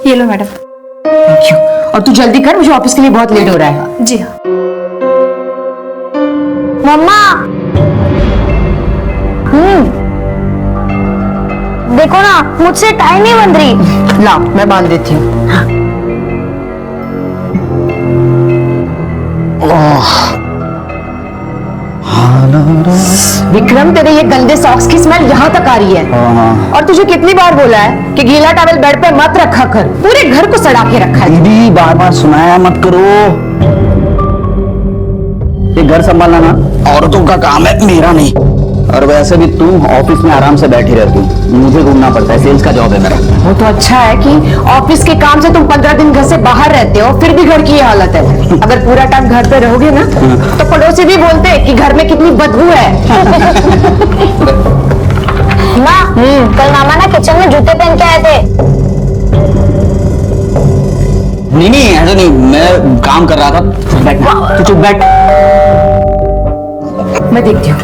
ये लो madam. Thank you. और तू जल्दी कर, मुझे ऑफिस के लिए बहुत लेट हो रहा है। जी हाँ। मम्मा देखो ना, मुझसे टाई नहीं बन रही। ला मैं बांध देती हूँ। विक्रम, तेरे ये गंदे सॉक्स की स्मेल यहाँ तक आ रही है। और तुझे कितनी बार बोला है कि गीला टॉवल बेड पे मत रखा कर, पूरे घर को सड़ा के रखा है। दीदी बार बार सुनाया मत करो, ये घर संभालना ना औरतों का काम है, मेरा नहीं। और वैसे भी तू ऑफिस में आराम से बैठी रहती हूँ, मुझे घूमना पड़ता है, सेल्स का जॉब है मेरा। वो तो अच्छा है कि ऑफिस के काम से तुम 15 दिन घर से बाहर रहते हो, फिर भी घर की ये हालत है। अगर पूरा टाइम घर पे रहोगे ना तो पड़ोसी भी बोलते हैं कि घर में कितनी बदबू है। माँ, कल मामा ना किचन में जूते पहन के आए थे। नहीं ऐसा नहीं, मैं काम कर रहा था। बैठ तू, चुप बैठ। मैं देखती हूँ।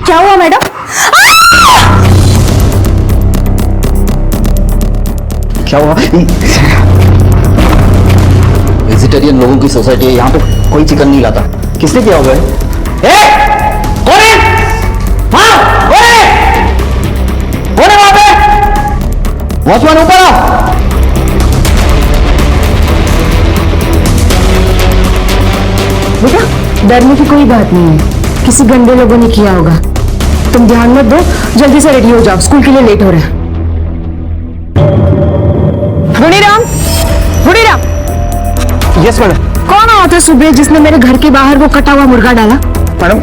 क्या हुआ मैडम? क्या हुआ? वेजिटेरियन लोगों की सोसाइटी है, यहाँ पे कोई चिकन नहीं लाता। किसने किया होगा? कौन है? हाँ, कौन है? कौन है वहां पे? वॉचमैन ऊपर आओ। बेटा, डरने की कोई बात नहीं है, किसी गंदे लोगों ने किया होगा। तुम ध्यान मत दो, जल्दी से रेडी हो जाओ, स्कूल के लिए लेट हो रहा है। गुणीराम, गुणीराम। Yes madam. कौन आया था सुबह जिसने मेरे घर के बाहर वो कटा हुआ मुर्गा डाला? मैडम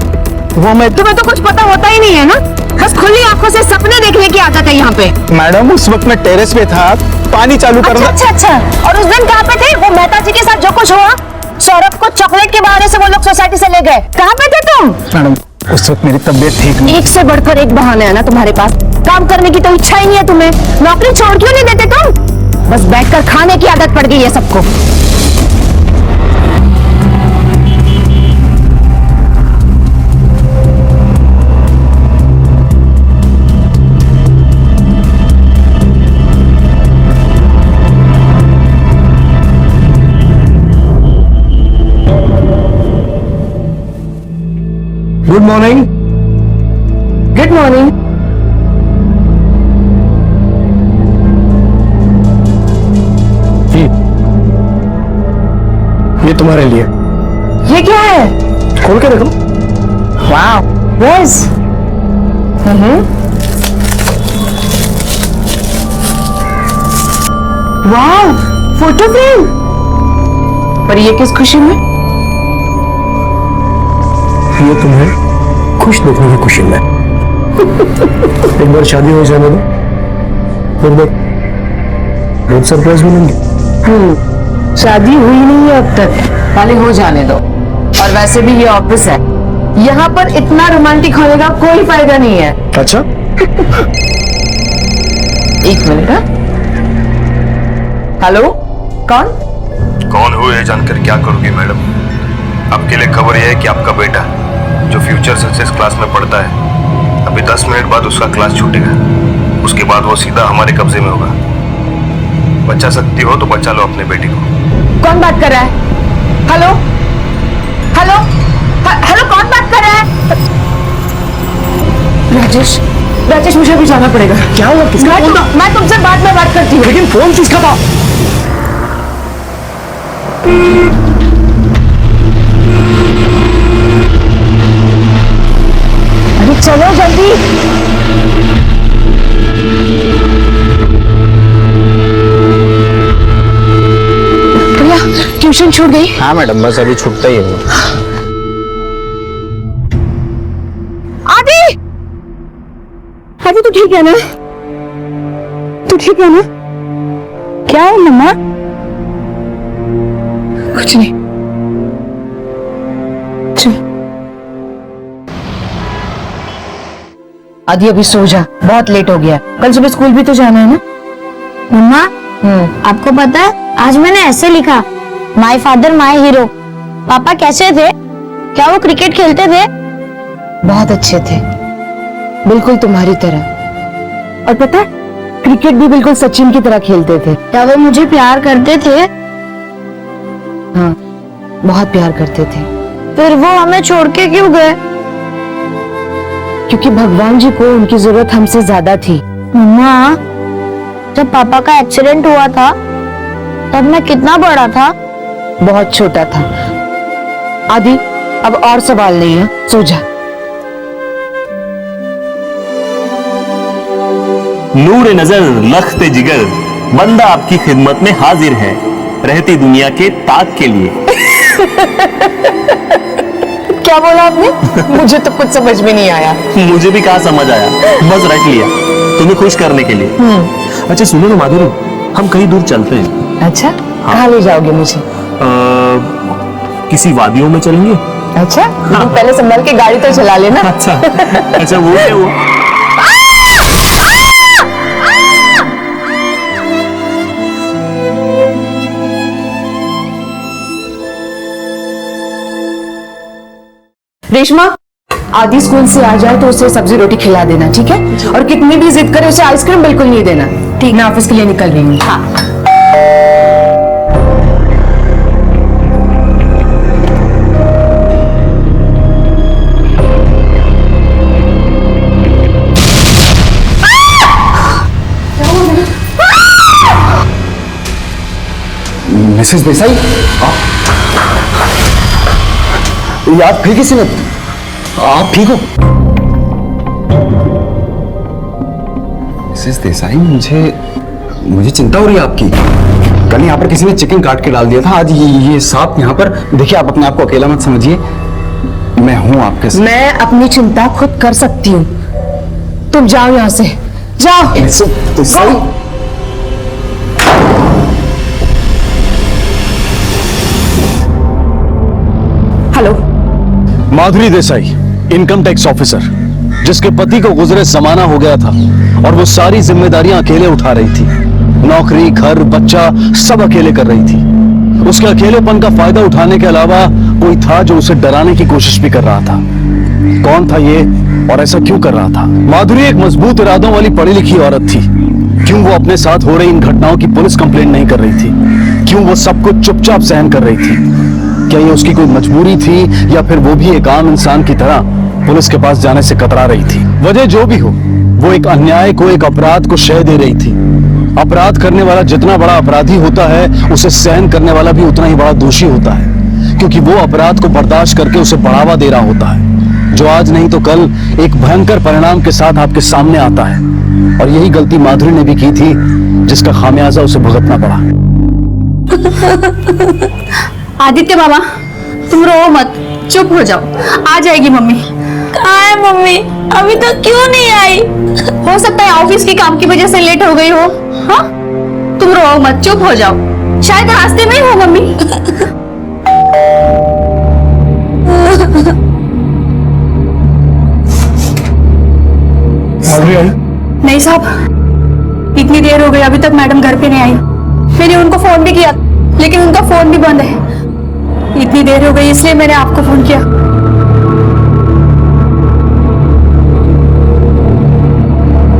वो मैं। तुम्हें तो कुछ पता होता ही नहीं है ना, बस खुली आंखों से सपने देखने की आदत है यहाँ पे। मैडम उस वक्त मैं टेरेस पे था, पानी चालू करना। अच्छा। और उस दिन कहाँ पे थे? वो मेहता जी के साथ जो कुछ हुआ, सौरभ को चॉकलेट के बहाने से वो लोग सोसाइटी से ले गए। कहाँ पे थे तुम? मैडम उस वक्त मेरी तबीयत ठीक नहीं। एक से बढ़कर एक बहाना है ना तुम्हारे पास, काम करने की तो इच्छा ही नहीं है तुम्हें। नौकरी छोड़ क्यों नहीं देते तुम? बस बैठकर खाने की आदत पड़ गई है सबको। Good morning. Good morning. ये तुम्हारे लिए। ये क्या है? खोल के देखो। वाह, यस। वाह, फोटो फ्रेम। पर ये किस खुशी में? ये तुम्हें खुश देखने की खुशी में। एक बार शादी हो जाने दो, फिर बहुत सरप्राइज मिलेंगे। शादी हुई नहीं है अब तक, पहले हो जाने दो। और वैसे भी ये ऑफिस है, यहाँ पर इतना रोमांटिक होने का कोई फायदा नहीं है। अच्छा। एक मिनट। हेलो, कौन हो ये जानकर क्या करोगी मैडम? आपके लिए खबर यह है कि आपका बेटा जो फ्यूचर सक्सेस क्लास में पढ़ता है, अभी 10 मिनट बाद उसका क्लास छूटेगा। उसके बाद वो सीधा हमारे कब्जे में होगा। बचा सकती हो तो बचा लो अपने बेटी को। कौन बात कर रहा है? हेलो हेलो हेलो, कौन बात कर रहा है? राजेश, राजेश मुझे अभी जाना पड़ेगा। क्या हुआ? किसका फोन था? मैं तुमसे बाद में बात करती हूँ। लेकिन फोन किसका था? अरे चलो जल्दी। भैया, ट्यूशन छूट गई? हाँ मैडम, बस अभी छूटता ही है। आदि, आदि तू ठीक है ना? तू ठीक है ना? क्या है मम्मा? कुछ नहीं। चल आदि, अभी सो जा, बहुत लेट हो गया, कल सुबह स्कूल भी तो जाना है ना। मम्मा, आपको पता है आज मैंने ऐसे लिखा, माय फादर माय हीरो। पापा कैसे थे? क्या वो क्रिकेट खेलते थे? बहुत अच्छे थे, बिल्कुल तुम्हारी तरह। और पता है, क्रिकेट भी बिल्कुल सचिन की तरह खेलते थे। क्या वो मुझे प्यार करते थे? हाँ, बहुत प्यार करते थे। फिर वो हमें छोड़ के क्यों गए? क्योंकि भगवान जी को उनकी जरूरत हमसे ज्यादा थी। मम्मा, जब पापा का एक्सीडेंट हुआ था तब मैं कितना बड़ा था? बहुत छोटा था। आदि, अब और सवाल नहीं है, सो जा। नूर नजर लख्त जिगर, बंदा आपकी खिदमत में हाजिर है, रहती दुनिया के ताक के लिए। क्या बोला आपने? मुझे तो कुछ समझ में नहीं आया। मुझे भी कहाँ समझ आया, बस रट लिया तुम्हें खुश करने के लिए। अच्छा सुनो ना माधुरी, हम कहीं दूर चलते हैं। अच्छा, कहाँ ले जाओगे मुझे? किसी वादियों में चलेंगे। अच्छा, तुम पहले संभल के गाड़ी तो चला लेना। अच्छा अच्छा, वो क्या वो? रेशमा, आदि स्कूल से आ जाए तो उसे सब्जी रोटी खिला देना, ठीक है? और कितनी भी जिद करे उसे आइसक्रीम बिल्कुल नहीं देना। ठीक, मैं ऑफिस के लिए निकल रही हूँ। हाँ। मिसेस देसाई, आप फिर किसी ने? आप ठीक हो? मिसेस देसाई, मुझे चिंता हो रही है आपकी। कल यहाँ पर किसी ने चिकन काट के डाल दिया था, आज ये सांप यहाँ पर। देखिए, आप अपने आप को अकेला मत समझिए, मैं हूँ आपके साथ। मैं अपनी चिंता खुद कर सकती हूँ। तुम जाओ यहाँ से, जाओ। मिसेस देसाई, हेलो, माधुरी देसाई, इनकम टैक्स ऑफिसर, जिसके पति को गुजरे जमाना हो गया था और वो सारी जिम्मेदारियां अकेले उठा रही थी। नौकरी, घर, बच्चा सब अकेले कर रही थी। उसके अकेलेपन का फायदा उठाने के अलावा कोई था जो उसे डराने की कोशिश भी कर रहा था। कौन था ये और ऐसा क्यों कर रहा था? माधुरी एक मजबूत इरादों वाली पढ़ी लिखी औरत थी। क्यों वो अपने साथ हो रही इन घटनाओं की पुलिस कंप्लेंट नहीं कर रही थी? क्यों वो सब कुछ चुपचाप सहन कर रही थी? क्या ये उसकी कोई मजबूरी थी या फिर वो भी एक आम इंसान की तरह पुलिस के पास जाने से कतरा रही थी? वजह जो भी हो, वो एक अन्याय को, एक अपराध को शह दे रही थी। अपराध करने वाला जितना बड़ा अपराधी होता है, उसे सहन करने वाला भी उतना ही बड़ा दोषी होता है, क्योंकि वो अपराध को बर्दाश्त करके उसे बढ़ावा दे रहा होता है, जो आज नहीं तो कल एक भयंकर परिणाम के साथ आपके सामने आता है। और यही गलती माधुरी ने भी की थी, जिसका खामियाजा उसे भुगतना पड़ा। आदित्य बाबा, तुम रो मत, चुप हो जाओ, आ जाएगी मम्मी। कहाँ है मम्मी? अभी तक क्यों नहीं आई? हो सकता है ऑफिस के काम की वजह से लेट हो गई हो। हाँ, तुम रो मत, चुप हो जाओ, शायद रास्ते में ही हो मम्मी। नहीं साहब, इतनी देर हो गई, अभी तक मैडम घर पे नहीं आई। मैंने उनको फोन भी किया, लेकिन उनका फोन भी बंद है। इतनी देर हो गई, इसलिए मैंने आपको फोन किया।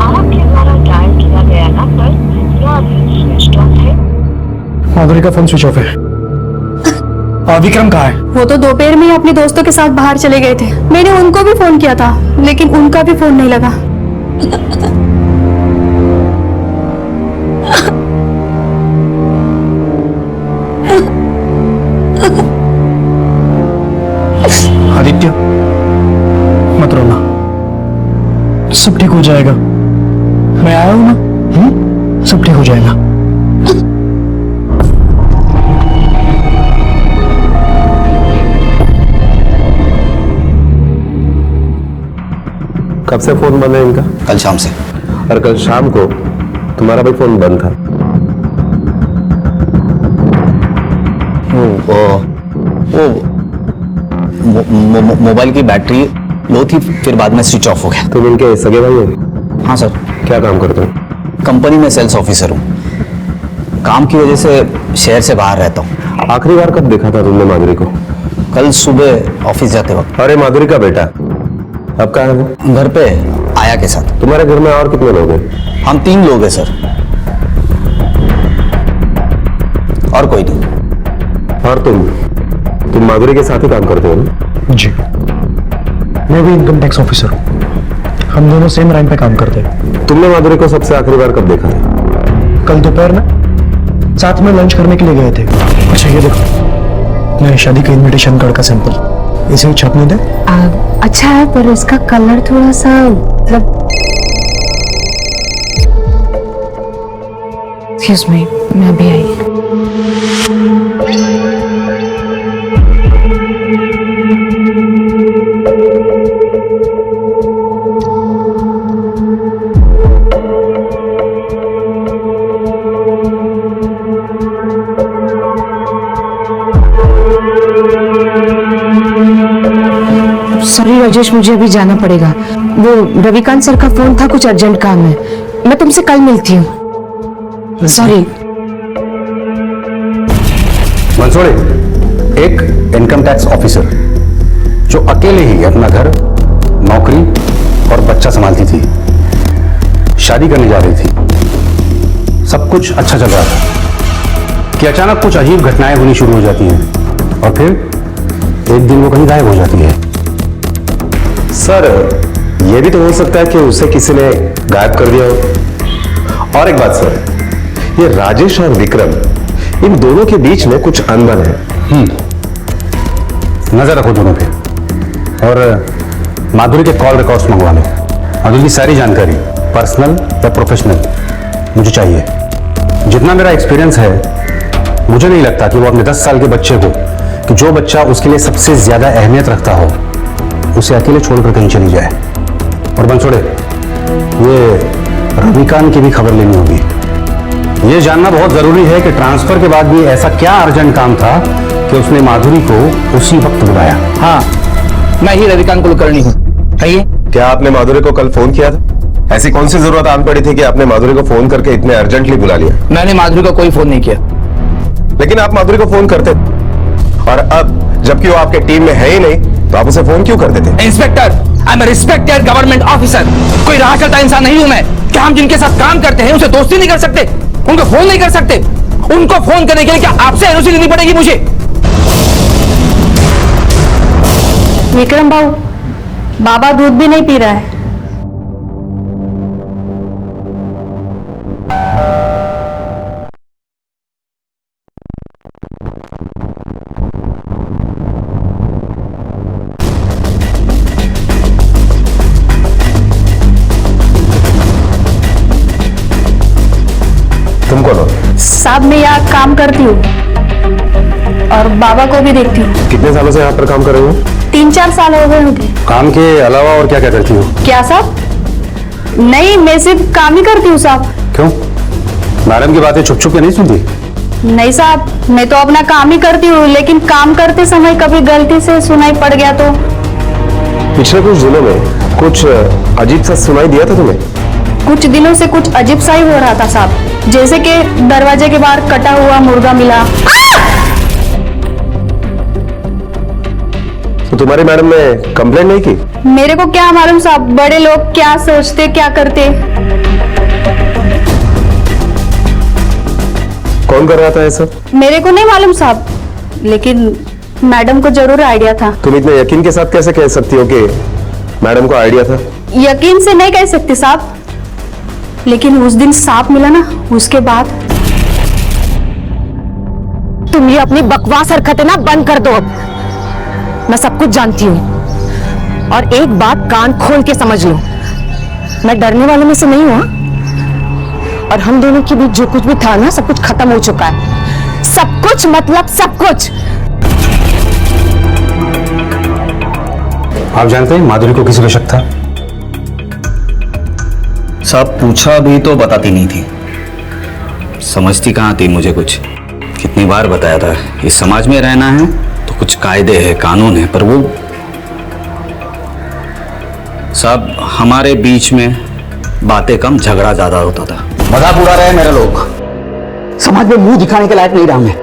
आपके द्वारा डायल किया गया नंबर या अभी स्विच ऑफ है। माधुरी का फोन स्विच ऑफ है। विक्रम कहाँ है? वो तो दोपहर में ही अपने दोस्तों के साथ बाहर चले गए थे। मैंने उनको भी फोन किया था, लेकिन उनका भी फोन नहीं लगा। आदित्य, मत रोना, सब ठीक हो जाएगा। मैं आया हूं ना, सब ठीक हो जाएगा। कब से फोन बंद है इनका? कल शाम से। और कल शाम को तुम्हारा भी फोन बंद था। मोबाइल की बैटरी लो थी, फिर बाद में स्विच ऑफ हो गया। तुम इनके सगे भाई हो? हाँ सर। क्या काम करते हो? कंपनी में सेल्स ऑफिसर हूँ। काम की वजह से शहर से बाहर रहता हूँ। आखिरी बार कब देखा था तुमने माधुरी को? कल सुबह ऑफिस जाते वक्त। अरे माधुरी का बेटा अब कहाँ है वो? घर पे आया माया के साथ। तुम्हारे घर में और कितने लोग हैं? हम 3 लोग हैं सर, और कोई नहीं। और तुम माधुरी के साथ ही काम करते हो ना? जी, मैं भी इनकम टैक्स ऑफिसर हूँ। हम दोनों सेम रैंक पे काम करते हैं। तुमने माधुरी को सबसे आखिरी बार कब देखा है? कल दोपहर में साथ में लंच करने के लिए गए थे। अच्छा ये देखो, मेरी शादी का इनविटेशन कार्ड का सैंपल, इसे छपने दे। अच्छा है, पर इसका कलर थोड़ा सा मतलब। एक्सक्यूज मी, मैं अभी आई। सॉरी राजेश, मुझे अभी जाना पड़ेगा। वो रविकांत सर का फोन था, कुछ अर्जेंट काम है। मैं तुमसे कल मिलती हूँ। सॉरी। मंसूरी, एक इनकम टैक्स ऑफिसर जो अकेले ही अपना घर, नौकरी और बच्चा संभालती थी, शादी करने जा रही थी, सब कुछ अच्छा चल रहा था कि अचानक कुछ अजीब घटनाएं होनी शुरू हो जाती हैं और फिर एक दिन वो कहीं गायब हो जाती है। सर, यह भी तो हो सकता है कि उसे किसी ने गायब कर दिया हो। और एक बात सर, ये राजेश और विक्रम, इन दोनों के बीच में कुछ अनबन है। नजर रखो दोनों पे, और माधुरी के कॉल रिकॉर्ड्स मंगवा लो। माधुरी की सारी जानकारी, पर्सनल या प्रोफेशनल, मुझे चाहिए। जितना मेरा एक्सपीरियंस है, मुझे नहीं लगता कि वो अपने 10 साल के बच्चे को, कि जो बच्चा उसके लिए सबसे ज्यादा अहमियत रखता हो, उसे अकेले छोड़कर कहीं चली जाए। और बंसोड़े, ये रविकांत की भी खबर लेनी होगी। ये जानना बहुत जरूरी है कि ट्रांसफर के बाद भी ऐसा क्या अर्जेंट काम था कि उसने माधुरी को उसी वक्त बुलाया। हाँ, मैं ही रविकांत कुलकर्णी हूँ। कहिए। क्या आपने माधुरी को कल फोन किया था? ऐसी कौन सी जरूरत आन पड़ी थी कि आपने माधुरी को फोन करके इतने अर्जेंटली बुला लिया? मैंने माधुरी को कोई फोन नहीं किया। लेकिन आप माधुरी को फोन करते थे, और अब जबकि वो आपके टीम में है ही नहीं, तो आप उसे फोन क्यों करते थे? Inspector, I am respected government officer. कोई राह चलता इंसान नहीं हूं मैं। क्या हम जिनके साथ काम करते हैं उनसे दोस्ती नहीं कर सकते? उनको फोन नहीं कर सकते? उनको फोन करने के लिए क्या आपसे एनओसी लेनी पड़ेगी मुझे? विक्रम भाऊ, बाबा दूध भी नहीं पी रहा है। तुम कौन हो? साहब, मैं यहाँ काम करती हूँ और बाबा को भी देखती हूँ। कितने सालों से यहाँ पर काम कर रहे हो? 3-4 साल हो गए होंगे। काम के अलावा और क्या क्या करती हो? क्या साहब? नहीं, मैं सिर्फ काम ही करती हूँ साहब। क्यों, मैडम की बातें छुप छुप के नहीं सुनती? नहीं साहब, मैं तो अपना काम ही करती हूँ, लेकिन काम करते समय कभी गलती से सुनाई पड़ गया तो। पिछले कुछ दिनों में कुछ अजीब सा सुनाई दिया था तुम्हें? कुछ दिनों से कुछ अजीब सा ही हो रहा था साहब, जैसे कि दरवाजे के बाहर कटा हुआ मुर्गा मिला। तो तुम्हारी मैडम ने कंप्लेंट नहीं की? मेरे को क्या मालूम साहब, बड़े लोग क्या सोचते क्या करते। कौन कर रहा था ये सब? मेरे को नहीं मालूम साहब, लेकिन मैडम को जरूर आइडिया था। तुम इतने यकीन के साथ कैसे कह सकती हो कि मैडम को आइडिया था? यकीन से नहीं कह सकती साहब, लेकिन उस दिन सांप मिला ना, उसके बाद। तुम ये अपनी बकवास हरकतें ना बंद कर दो अब। मैं सब कुछ जानती हूँ, और एक बात कान खोल के समझ लो, मैं डरने वालों में से नहीं हूं, और हम दोनों के बीच जो कुछ भी था ना, सब कुछ खत्म हो चुका है। सब कुछ मतलब सब कुछ। आप जानते हैं माधुरी को किसी पे शक था? साहब, पूछा भी तो बताती नहीं थी। समझती कहाँ थी मुझे कुछ। कितनी बार बताया था, इस समाज में रहना है तो कुछ कायदे हैं, कानून है, पर वो साहब, हमारे बीच में बातें कम, झगड़ा ज्यादा होता था। मजाक उड़ा रहे हैं मेरे लोग। समाज में मुंह दिखाने के लायक नहीं रहा मैं।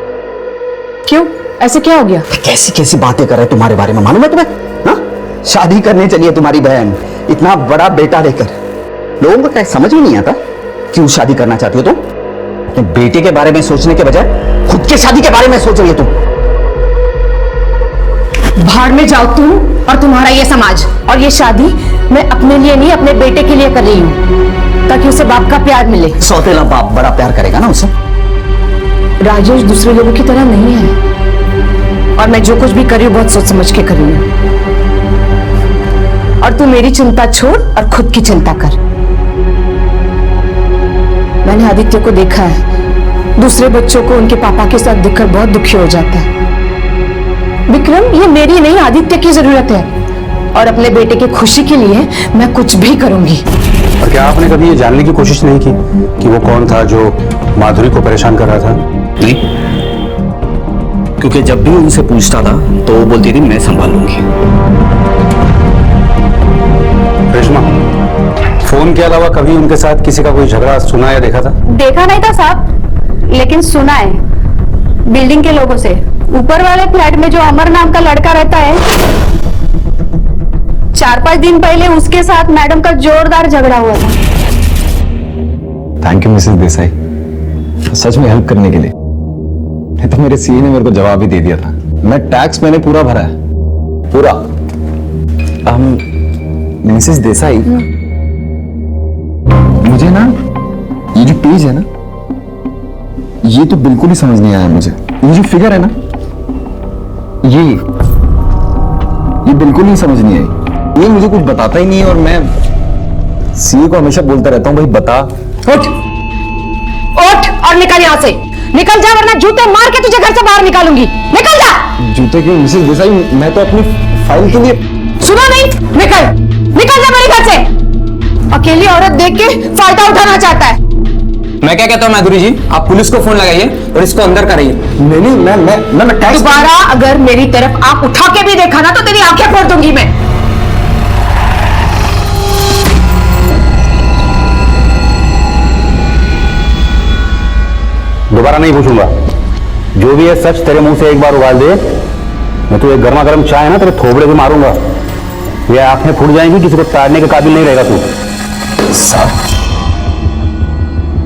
क्यों, ऐसे क्या हो गया? कैसी कैसी बातें कर रहे हैं तुम्हारे बारे में, मालूम है तुम्हें? हाँ, शादी करने चली है तुम्हारी बहन, इतना बड़ा बेटा लेकर लोगों को क्या समझ में नहीं आता क्यों शादी करना चाहती हो तुम? अपने बेटे के बारे में सोचने के बजाय खुद की शादी के बारे में सोच रही हो तुम। भाड़ में जाओ तुम और तुम्हारा ये समाज। और ये शादी मैं अपने लिए नहीं, अपने बेटे के लिए कर रही हूँ, ताकि उसे बाप का प्यार मिले। सौतेला बाप बड़ा प्यार करेगा ना उसे। राजेश दूसरे लोगों की तरह नहीं है, और मैं जो कुछ भी कर रही हूँ बहुत सोच समझ के कर रही हूँ। और तू मेरी चिंता छोड़ और खुद की चिंता कर। मैंने आदित्य को देखा है, दूसरे बच्चों को उनके पापा के साथ दिखकर बहुत दुखी हो जाता है। विक्रम, ये मेरी नहीं आदित्य की जरूरत है, और अपने बेटे की खुशी के लिए मैं कुछ भी करूंगी। और क्या आपने कभी ये जानने की कोशिश नहीं की कि वो कौन था जो माधुरी को परेशान कर रहा था? नहीं, क्योंकि जब भी उनसे पूछता था तो वो बोलती थी मैं संभाल लूंगी। रेशमा, फोन के अलावा कभी उनके साथ किसी का कोई झगड़ा सुना या देखा था? देखा नहीं था साहब, लेकिन सुना है बिल्डिंग के लोगों से। ऊपर वाले फ्लैट में जो अमर नाम का लड़का रहता है, 4-5 दिन पहले उसके साथ मैडम का जोरदार झगड़ा हुआ था। थैंक यू मिसेस देसाई, सच में हेल्प करने के लिए। नहीं तो मेरे सीए ने मेरे को जवाब ही दे दिया था। मैं टैक्स मैंने पूरा भरा है, पूरा। मिसेस देसाई, मुझे ना ये जो पेज है ना, ये तो बिल्कुल ही समझ नहीं आया मुझे। ये जो फिगर है ना, ये बिल्कुल ही समझ नहीं आई। ये मुझे कुछ बताता ही नहीं है, और मैं सीए को हमेशा बोलता रहता हूँ भाई बता। उठ और निकल यहाँ से, निकल जा, वरना जूते मार के तुझे घर से बाहर निकालूंगी। निकल जा। जूते क्यों मिसेस देसाई? मैं तो अपनी फाइल के लिए। सुना नहीं? निकल जा मेरे घर से। अकेली औरत देख के फायदा उठाना चाहता है। मैं क्या कहता हूँ माधुरी जी, आप पुलिस को फोन लगाइए और इसको अंदर कराइए। नहीं, मैं टैक्स। दोबारा अगर मेरी तरफ आंख उठा के भी देखा ना तो तेरी आंखें फोड़ दूंगी मैं। दोबारा नहीं पूछूंगा। जो भी है सच तेरे मुंह से एक बार उगाल दे, मैं तो एक गर्मा गर्म चाय है ना तेरे थोबड़े पे मारूंगा। ये आंखें फूट जाएंगी, किसी को ताड़ने के काबिल नहीं रहेगा तू।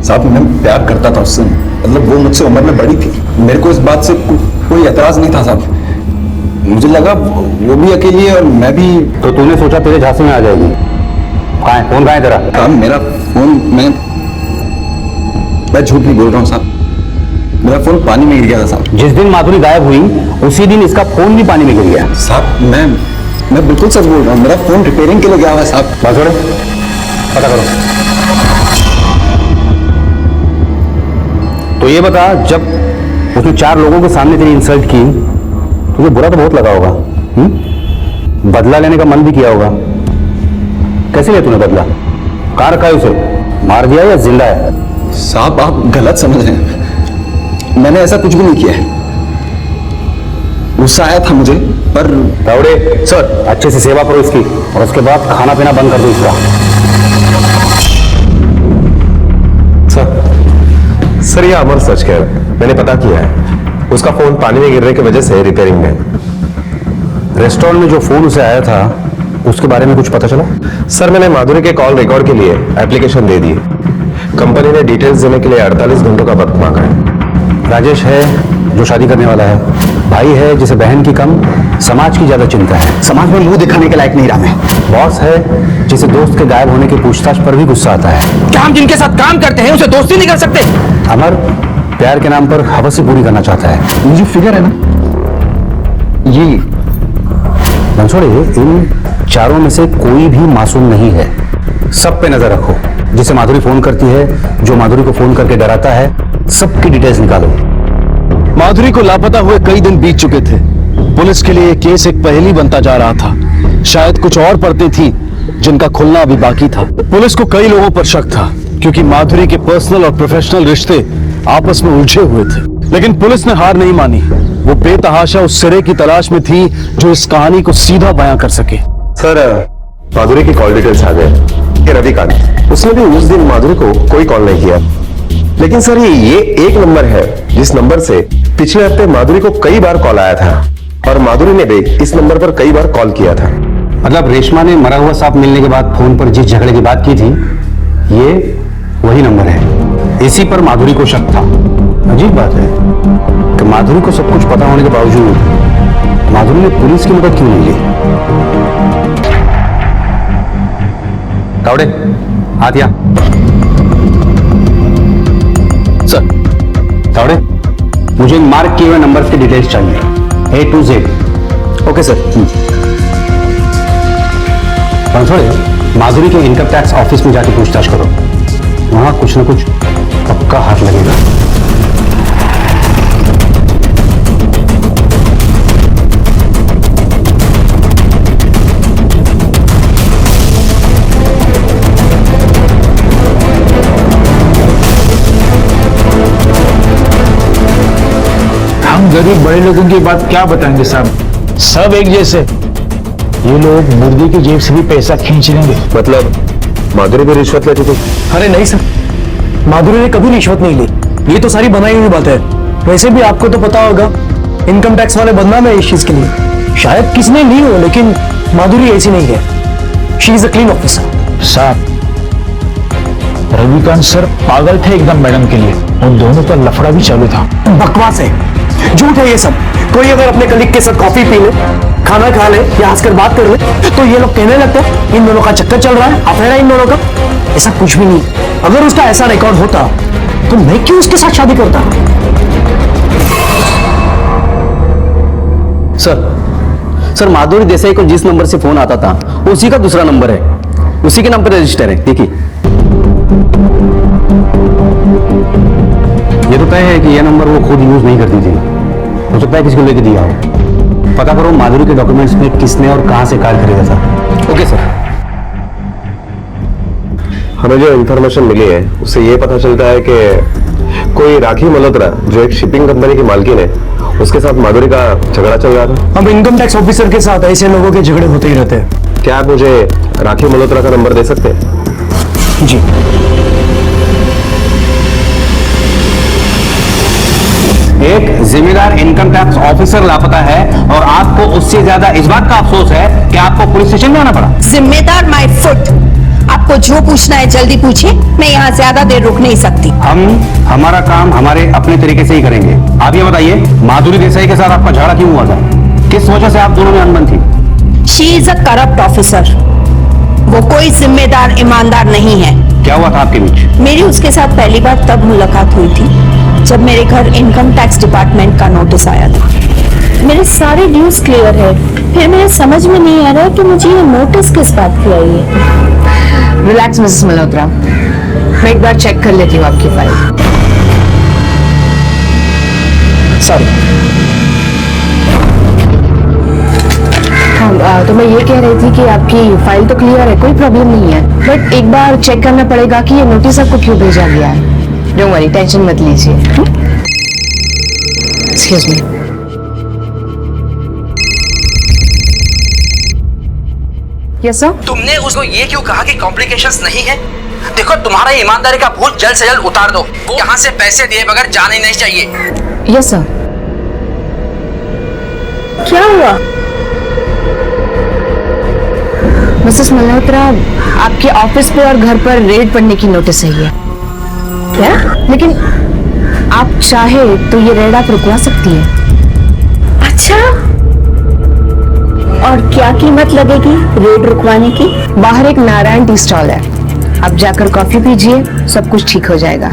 साहब मैं प्यार करता था उससे, मतलब वो मुझसे उम्र में बड़ी थी। मेरे को इस बात से कोई एतराज नहीं था साहब। मुझे लगा वो भी अकेली है और मैं भी। तो तूने सोचा तेरे झांसे में आ जाएगी? कहाँ है फोन? कहाँ है तेरा? मेरा फोन, मैं झूठ नहीं बोल रहा हूँ साहब, मेरा फोन पानी में गिर गया था साहब। जिस दिन माधुरी गायब हुई उसी दिन इसका फोन भी पानी में गिर गया। साहब मैं बिल्कुल सच बोल रहा हूँ, मेरा फोन रिपेयरिंग के लिए गया हुआ है साहब। बस छोड़े, पता करो। तो ये बता, जब उसने 4 लोगों के सामने तेरी इंसल्ट की, तुझे बुरा तो बहुत लगा होगा, बदला लेने का मन भी किया होगा। कैसे लिया तूने बदला? कहाँ रखा है उसे? मार दिया या जिंदा है? साहब आप गलत समझ रहे हैं, मैंने ऐसा कुछ भी नहीं किया है। गुस्सा आया था मुझे, पर तावड़े सर अच्छे से सेवा करो इसकी, और उसके बाद खाना पीना बंद कर दो इसका। सर ये अमर सच कह रहा है, मैंने पता किया है। उसका फोन पानी में गिरने की वजह से रिपेयरिंग में। रेस्टोरेंट में जो फोन उसे आया था उसके बारे में कुछ पता चला? सर मैंने माधुरी के कॉल रिकॉर्ड के लिए एप्लीकेशन दे दी। कंपनी ने डिटेल्स देने के लिए 48 घंटों का वक्त मांगा है। राजेश है जो शादी करने वाला है, भाई है जिसे बहन की कम समाज की ज्यादा चिंता है, समाज में मुंह दिखाने के लायक नहीं रहा मैं। बॉस है जिसे दोस्त के गायब होने की पूछताछ पर भी गुस्सा आता है। क्या हम जिनके साथ काम करते हैं उसे दोस्ती नहीं कर सकते? अमर प्यार के नाम पर हवस पूरी करना चाहता है। ये जो फिगर है ना, ये मंसूर, इन चारों में से कोई भी मासूम नहीं है। सब पे नजर रखो। जिसे माधुरी फोन करती है, जो माधुरी को फोन करके डराता है, सबकी डिटेल्स निकालो। माधुरी को लापता हुए कई दिन बीत चुके थे। पुलिस के लिए ये केस एक पहेली बनता जा रहा था। शायद कुछ और परतें थी जिनका खुलना अभी बाकी था। पुलिस को कई लोगों पर शक था, क्योंकि माधुरी के पर्सनल और प्रोफेशनल रिश्ते आपस में उलझे हुए थे। लेकिन पुलिस ने हार नहीं मानी। वो बेतहाशा उस सिरे की तलाश में थी जो इस कहानी को सीधा बयां कर सके। सर माधुरी की कॉल डिटेल्स आ गए। ये रविकांत, उसने भी उस दिन माधुरी को कोई कॉल नहीं किया। लेकिन सर ये एक नंबर है जिस नंबर से पिछले हफ्ते माधुरी को कई बार कॉल आया था, और माधुरी ने भी इस नंबर पर कई बार कॉल किया था। मतलब रेशमा ने मरा हुआ सांप मिलने के बाद फोन पर जिस झगड़े की बात की थी, ये वही नंबर है। इसी पर माधुरी को शक था। अजीब बात है कि माधुरी को सब कुछ पता होने के बावजूद माधुरी ने पुलिस की मदद क्यों नहीं ली। तावड़े, हाथ यहाँ। सर। तावड़े, मुझे मार्क किए हुए नंबर्स की डिटेल्स चाहिए, A to Z। Okay sir. थोड़े माधुरी के इनकम टैक्स ऑफिस में जाके पूछताछ करो, वहां कुछ ना कुछ पक्का हाथ लगेगा। हम गरीब बड़े लोगों की बात क्या बताएंगे साहब, सब एक जैसे। ये लोग मुर्गी की जेब से भी पैसा खींच लेंगे। मतलब माधुरी भी रिश्वत लेती थी? अरे नहीं सर, माधुरी ने कभी रिश्वत नहीं ली, ये तो सारी बनाई हुई बात है। वैसे भी आपको तो पता होगा इनकम टैक्स वाले बदनाम है इस चीज के लिए। शायद किसने ली हो, लेकिन माधुरी ऐसी नहीं है। She is a clean officer. साहब, रविकांत सर पागल थे एकदम मैडम के लिए, उन दोनों का लफड़ा भी चालू था। बकवास है, झूठ है ये सब। कोई अगर अपने कलीग के साथ कॉफी पी ले, खाना खा ले या हंसकर बात कर ले, तो ये लोग कहने लगते हैं इन दोनों का चक्कर चल रहा है, अफेयर है इन दोनों का। ऐसा कुछ भी नहीं। अगर उसका ऐसा रिकॉर्ड होता तो मैं क्यों उसके साथ शादी करता। सर माधुरी देसाई को जिस नंबर से फोन आता था उसी का दूसरा नंबर है, उसी के नाम पर रजिस्टर है। देखिए, ये तो तय है कि यह नंबर वो खुद यूज नहीं करती थी, हो सकता है किसी को लेके दिया हो। पता करो माधुरी के डॉक्यूमेंट्स में किसने और कहां से कार खरीदा था। Okay sir. हमें जो इंफॉर्मेशन मिली है उससे ये पता चलता है कि कोई राखी मल्होत्रा जो एक शिपिंग कंपनी की मालकिन है, उसके साथ माधुरी का झगड़ा चल रहा था। अब इनकम टैक्स ऑफिसर के साथ ऐसे लोगों के झगड़े होते ही रहते हैं। क्या आप मुझे राखी मल्होत्रा का नंबर दे सकते हैं? जी। एक जिम्मेदार इनकम टैक्स ऑफिसर लापता है और आपको उससे ज्यादा इस बात का अफसोस है कि आपको पुलिस स्टेशन में आना पड़ा। जिम्मेदार माय फुट। आपको जो पूछना है जल्दी पूछिए, मैं यहाँ ज्यादा देर रुक नहीं सकती। हम हमारा काम हमारे अपने तरीके से ही करेंगे। आप ये बताइए, माधुरी देसाई के साथ आपका झगड़ा क्यों हुआ था? किस वजह से आप दोनों में अनबन थी? She is a corrupt officer. वो कोई जिम्मेदार ईमानदार नहीं है। क्या हुआ था आपके बीच? मेरी उसके साथ पहली बार तब मुलाकात हुई थी जब मेरे घर इनकम टैक्स डिपार्टमेंट का नोटिस आया था। मेरे सारे ड्यूज क्लियर है, फिर मेरे समझ में नहीं आ रहा कि मुझे ये नोटिस किस बात की आई है। रिलैक्स मिसेस मल्होत्रा, मैं एक बार चेक कर लेती हूँ आपकी फाइल। सॉरी। हाँ, तो मैं ये कह रही थी कि आपकी फाइल तो क्लियर है, कोई प्रॉब्लम नहीं है, बट एक बार चेक करना पड़ेगा कि ये नोटिस आपको क्यों भेजा गया है। डोंट वरी, टेंशन मत लीजिए। Excuse me. Yes sir. तुमने उसको ये क्यों कहा कि कॉम्प्लिकेशंस नहीं है? देखो, तुम्हारा ईमानदारी का भूत जल्द से जल्द उतार दो। वो यहाँ से पैसे दिए बगैर जाने नहीं चाहिए। Yes sir. क्या हुआ? मिसेस मल्होत्रा, आपके ऑफिस पे और घर पर रेड पड़ने की नोटिस आई है। क्या? लेकिन आप चाहे तो ये रेड आप रुकवा सकती है। अच्छा, और क्या कीमत लगेगी रेड रुकवाने की? बाहर एक नारायण टी स्टॉल है, आप जाकर कॉफी पीजिए, सब कुछ ठीक हो जाएगा।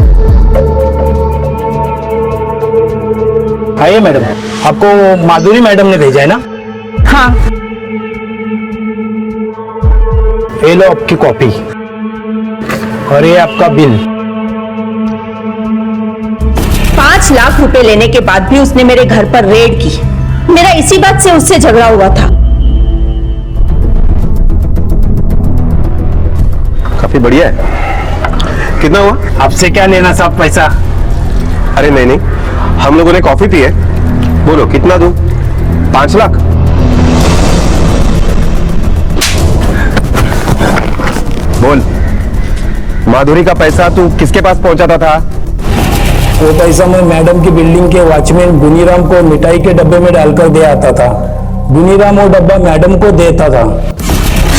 आइए मैडम, आपको माधुरी मैडम ने भेजा है ना? हाँ। ये लो आपकी कॉपी और ये आपका बिल। 5 लाख रुपए लेने के बाद भी उसने मेरे घर पर रेड की। मेरा इसी बात से उससे झगड़ा हुआ था। काफी बढ़िया है। कितना हुआ? आपसे क्या लेना साहब पैसा? अरे नहीं नहीं, हम लोगों ने कॉफी पी है। बोलो कितना दूं? 5 लाख? बोल, माधुरी का पैसा तू किसके पास पहुंचाता था? वो पैसा मैं मैडम की बिल्डिंग के वॉचमैन गुनीराम को मिठाई के डब्बे में डालकर दे आता था। गुनीराम वो डब्बा मैडम को देता था।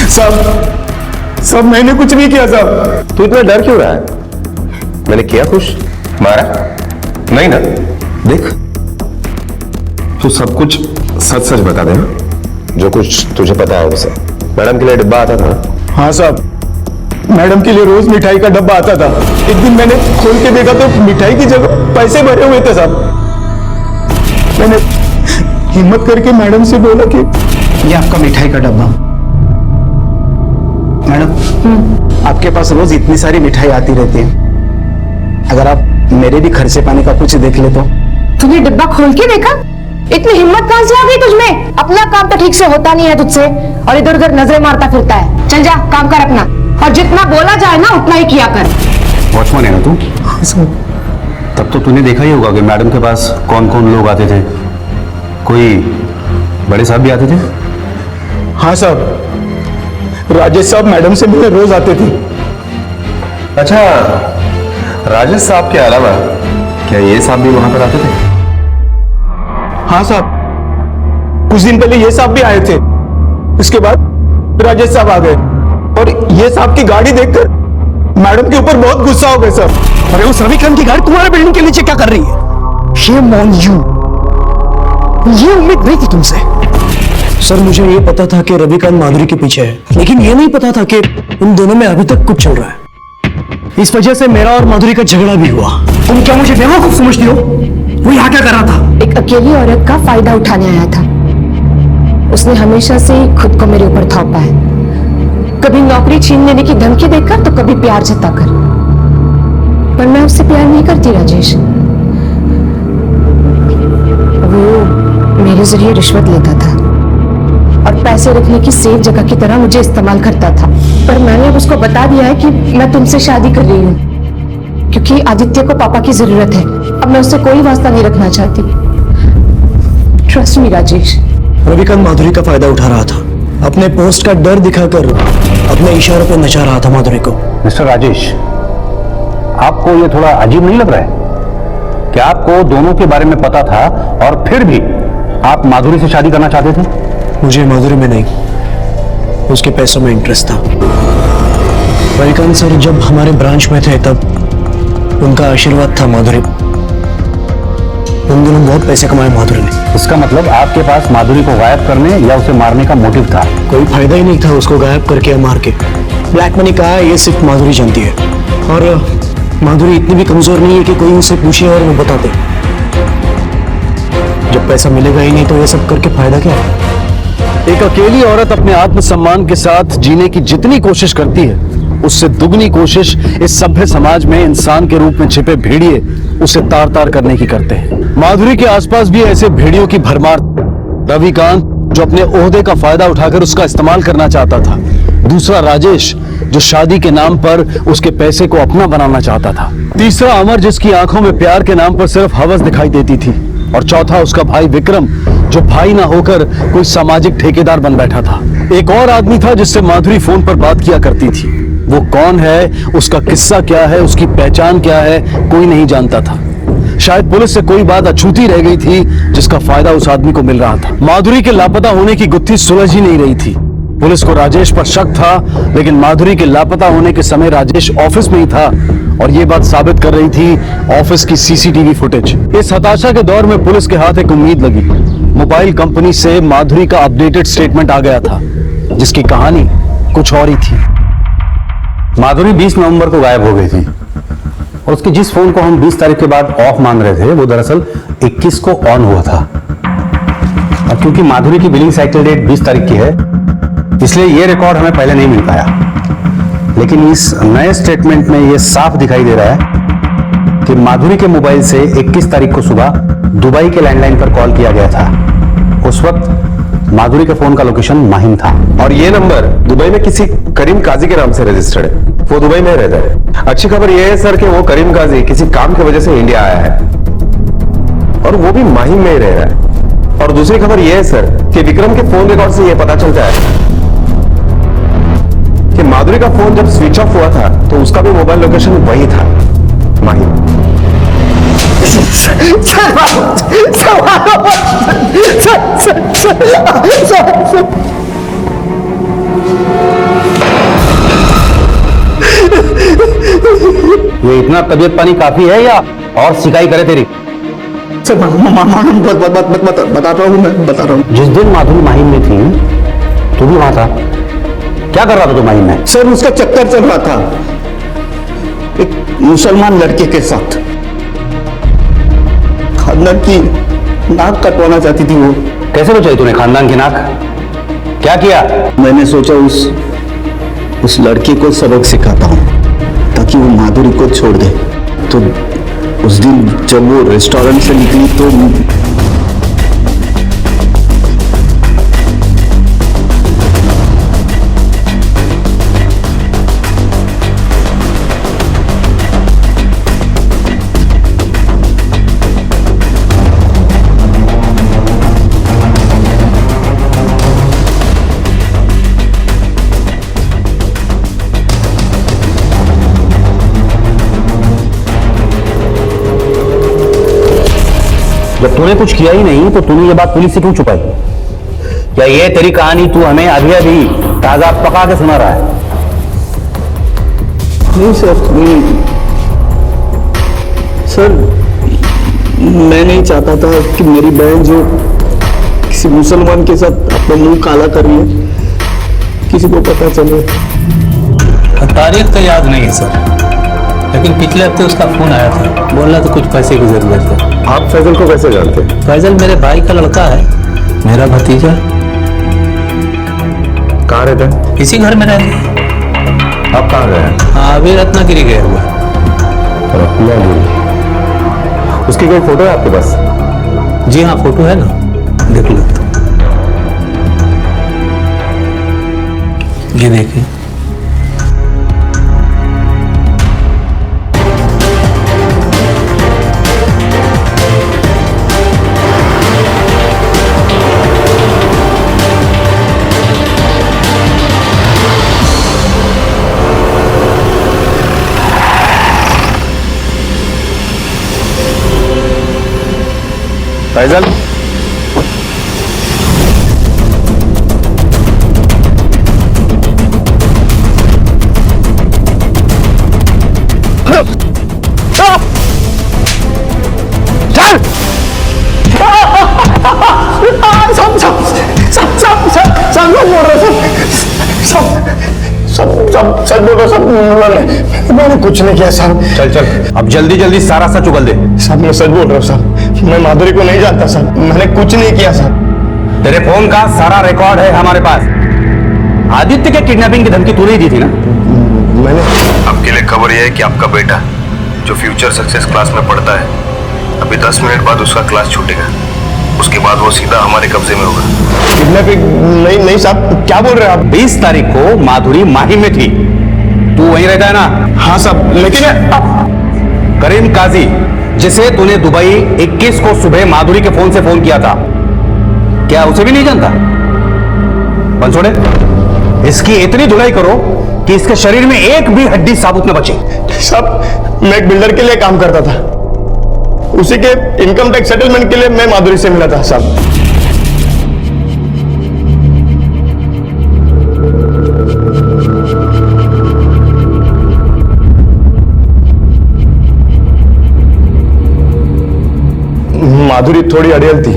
सब मैंने कुछ नहीं किया साहब। तू इतना डर क्यों रहा है? मैंने किया कुछ? मारा? नहीं ना? देख, तू सब कुछ सच सच बता दे ना, जो कुछ तुझे पता है उसे। मैडम के लिए डिब्बा आता था? हाँ साहब, मैडम के लिए रोज मिठाई का डब्बा आता था। एक दिन मैंने खोल के देखा तो मिठाई की जगह पैसे भरे हुए थे साहब। मैंने हिम्मत करके मैडम से बोला कि ये आपका मिठाई का डब्बा। मैडम, आपके पास रोज इतनी सारी मिठाई आती रहती है, अगर आप मेरे भी खर्चे पानी का कुछ देख ले तो। तूने डिब्बा खोल के देखा? इतनी हिम्मत कहां से आ गई तुझमें? अपना काम तो ठीक से होता नहीं है तुझसे, और इधर उधर नजरें मारता फिरता है। चल जा, काम कर अपना, और जितना बोला जाए ना उतना ही किया कर। वॉचमैन है ना तू? तब तो तूने देखा ही होगा कि मैडम के पास कौन कौन लोग आते थे। कोई बड़े साहब भी आते थे? हाँ साहब, राजेश साहब मैडम से मिलने रोज आते थे। अच्छा, राजेश साहब के अलावा क्या ये साहब भी वहां पर आते थे? हाँ साहब, कुछ दिन पहले ये साहब भी आए थे। उसके बाद राजेश साहब आ गए, और ये साहब की गाड़ी देखकर मैडम के ऊपर बहुत गुस्सा हो गए सर। अरे उस रविकांत की गाड़ी तुम्हारे बिल्डिंग के नीचे क्या कर रही है? शेम ऑन यू, ये उम्मीद नहीं थी तुमसे। सर मुझे ये पता था कि रविकांत माधुरी के पीछे है, लेकिन ये नहीं पता था कि उन दोनों में अभी तक कुछ चल रहा है। इस वजह से मेरा और माधुरी का झगड़ा भी हुआ। तुम क्या मुझे बेवकूफ समझती हो? वो यहाँ क्या कर रहा था? एक अकेली औरत का फायदा उठाने आया था। उसने हमेशा से ही खुद को मेरे ऊपर थोपा है, कभी नौकरी छीन लेने की धमकी देकर तो कभी प्यार जताकर। पर मैं उससे प्यार नहीं करती राजेश। वो मेरे जरिए रिश्वत लेता था और पैसे रखने की सेफ जगह की तरह मुझे इस्तेमाल करता था। पर मैंने अब उसको बता दिया है कि मैं तुमसे शादी कर रही हूँ, क्योंकि आदित्य को पापा की जरूरत है। अब मैं उससे कोई वास्ता नहीं रखना चाहती। Trust me Rajesh. रविकांत माधुरी का फायदा उठा रहा था, अपने पोस्ट का डर दिखाकर अपने इशारों पर नचा रहा था माधुरी को। मिस्टर राजेश, आपको ये थोड़ा अजीब नहीं लग रहा है कि आपको दोनों के बारे में पता था और फिर भी आप माधुरी से शादी करना चाहते थे? मुझे माधुरी में नहीं, उसके पैसों में इंटरेस्ट था। रविकांत सर जब हमारे ब्रांच में थे तब उनका आशीर्वाद था माधुरी। उन दिनों बहुत पैसे कमाए माधुरी ने। इसका मतलब आपके पास माधुरी को गायब करने या उसे मारने का मोटिव था? कोई फायदा ही नहीं था उसको गायब करके या मार के। ब्लैक मनी कहा है ये सिर्फ माधुरी जानती है, और माधुरी इतनी भी कमजोर नहीं है कि कोई उसे पूछे और वो बता दे। जब पैसा मिलेगा ही नहीं तो ये सब करके फायदा क्या है? एक अकेली औरत अपने आत्मसम्मान के साथ जीने की जितनी कोशिश करती है, उससे दुगनी कोशिश इस सभ्य समाज में इंसान के रूप में छिपे भेड़िए उसे तार तार करने की करते हैं। माधुरी के आसपास भी ऐसे भेड़ियों की भरमार। रविकांत जो अपने ओहदे का फायदा उठाकर उसका इस्तेमाल करना चाहता था, दूसरा राजेश जो शादी के नाम पर उसके पैसे को अपना बनाना चाहता था, तीसरा अमर जिसकी आंखों में प्यार के नाम पर सिर्फ हवस दिखाई देती थी, और चौथा उसका भाई विक्रम जो भाई ना होकर कोई सामाजिक ठेकेदार बन बैठा था। एक और आदमी था जिससे माधुरी फोन पर बात किया करती थी। वो कौन है, उसका किस्सा क्या है, उसकी पहचान क्या है, कोई नहीं जानता था। शायद पुलिस से कोई बात अछूती रह गई थी जिसका फायदा उस आदमी को मिल रहा था। माधुरी के लापता होने की गुत्थी सुलझ ही नहीं रही थी। पुलिस को राजेश पर शक था, लेकिन माधुरी के लापता होने के समय राजेश ऑफिस में ही था, और ये बात साबित कर रही थी ऑफिस की सीसीटीवी फुटेज। इस हताशा के दौर में पुलिस के हाथ एक उम्मीद लगी। मोबाइल कंपनी से माधुरी का अपडेटेड स्टेटमेंट आ गया था, जिसकी कहानी कुछ और ही थी। माधुरी 20 नवंबर को गायब हो गई थी, और उसके जिस फोन को हम 20 तारीख के बाद ऑफ मान रहे थे, वो दरअसल 21 को ऑन हुआ था। और क्योंकि माधुरी की बिलिंग साइकिल डेट 20 तारीख की है, इसलिए ये रिकॉर्ड हमें पहले नहीं मिल पाया। लेकिन इस नए स्टेटमेंट में ये साफ दिखाई दे रहा है कि माधुरी के मोबाइल से 21 तारीख को सुबह दुबई के लैंडलाइन पर कॉल किया गया था। उस वक्त माधुरी के फोन का लोकेशन माहिम था, और ये नंबर दुबई में किसी करीम काजी के नाम से रजिस्टर्ड है। वो दुबई में रहता है। अच्छी खबर यह है सर कि वो करीम काजी किसी काम की वजह से इंडिया आया है, और वो भी माहिम में ही रह रहा है। और दूसरी खबर यह है सर कि विक्रम के फोन रिकॉर्ड से यह पता चलता है कि माधुरी का फोन जब स्विच ऑफ हुआ था तो उसका भी मोबाइल लोकेशन वही था, माहिम। ये इतना तबीयत पानी काफी है या और शिकाई करे तेरी? सर बता रहा हूँ, मैं बता रहा हूँ। जिस दिन माधुरी माहिम में थी तू भी वहां था, क्या कर रहा था तू माहिम में? सर उसका चक्कर चल रहा था एक मुसलमान लड़के के साथ। खानदान की नाक कटवाना चाहती थी वो। कैसे बचाई तूने खानदान की नाक? क्या किया? मैंने सोचा उस लड़के को सबक सिखाता हूँ ताकि वो माधुरी को छोड़ दे। तो उस दिन जब वो रेस्टोरेंट से निकली तो जब तूने कुछ किया ही नहीं तो तूने ये बात पुलिस से क्यों छुपाई? क्या ये तेरी कहानी तू हमें अभी अभी ताजा पका के सुना रहा है? नहीं सर, नहीं सर, मैं नहीं चाहता था कि मेरी बहन जो किसी मुसलमान के साथ अपना मुंह काला कर रही है किसी को पता चले। तारीख तो याद नहीं है सर, लेकिन पिछले हफ्ते उसका फोन आया था, बोल रहा था कुछ पैसे की जरूरत है। आप फैजल को कैसे जानते हैं? फैजल मेरे भाई का लड़का है, मेरा भतीजा। कहाँ रहता है? इसी घर में रहते। आप कहाँ गए हैं? हाँ, अभी रत्नागिरी गए हुए। रत्नागिरी? उसकी कोई फोटो है आपके पास? जी हाँ, फोटो है ना, देख लो। ये देखिए। फैजल, सच बोलो सब, मैंने कुछ नहीं किया साहब। चल चल, अब जल्दी जल्दी सारा सच उगल दे। साहब मैं सच बोल रहा हूँ साहब, मैं माधुरी को नहीं जानता साहब, मैंने कुछ नहीं किया साहब। तेरे फोन का सारा रिकॉर्ड है हमारे पास। आदित्य के किडनैपिंग की धमकी तूने ही दी थी ना? मैंने आपके लिए खबर यह है कि आपका बेटा जो फ्यूचर सक्सेस क्लास में पढ़ता है, अभी 10 मिनट बाद उसका क्लास छूटेगा। उसके बाद वो सीधा हमारे कब्जे में होगा। किडनैपिंग नहीं साहब, क्या बोल रहे हैं आप? 20 तारीख को माधुरी माहिम में थी, तू वहीं रहता है ना? हाँ साहब, लेकिन करीम काजी, जिसे तूने दुबई 21 को सुबह माधुरी के फोन से फोन किया था, क्या उसे भी नहीं जानता? बंद छोड़े, इसकी इतनी धुलाई करो कि इसके शरीर में एक भी हड्डी साबुत न बचे। साहब मैं एक बिल्डर के लिए काम करता था, उसी के इनकम टैक्स सेटलमेंट के लिए मैं माधुरी से मिला था साहब। माधुरी थोड़ी अड़ियल थी।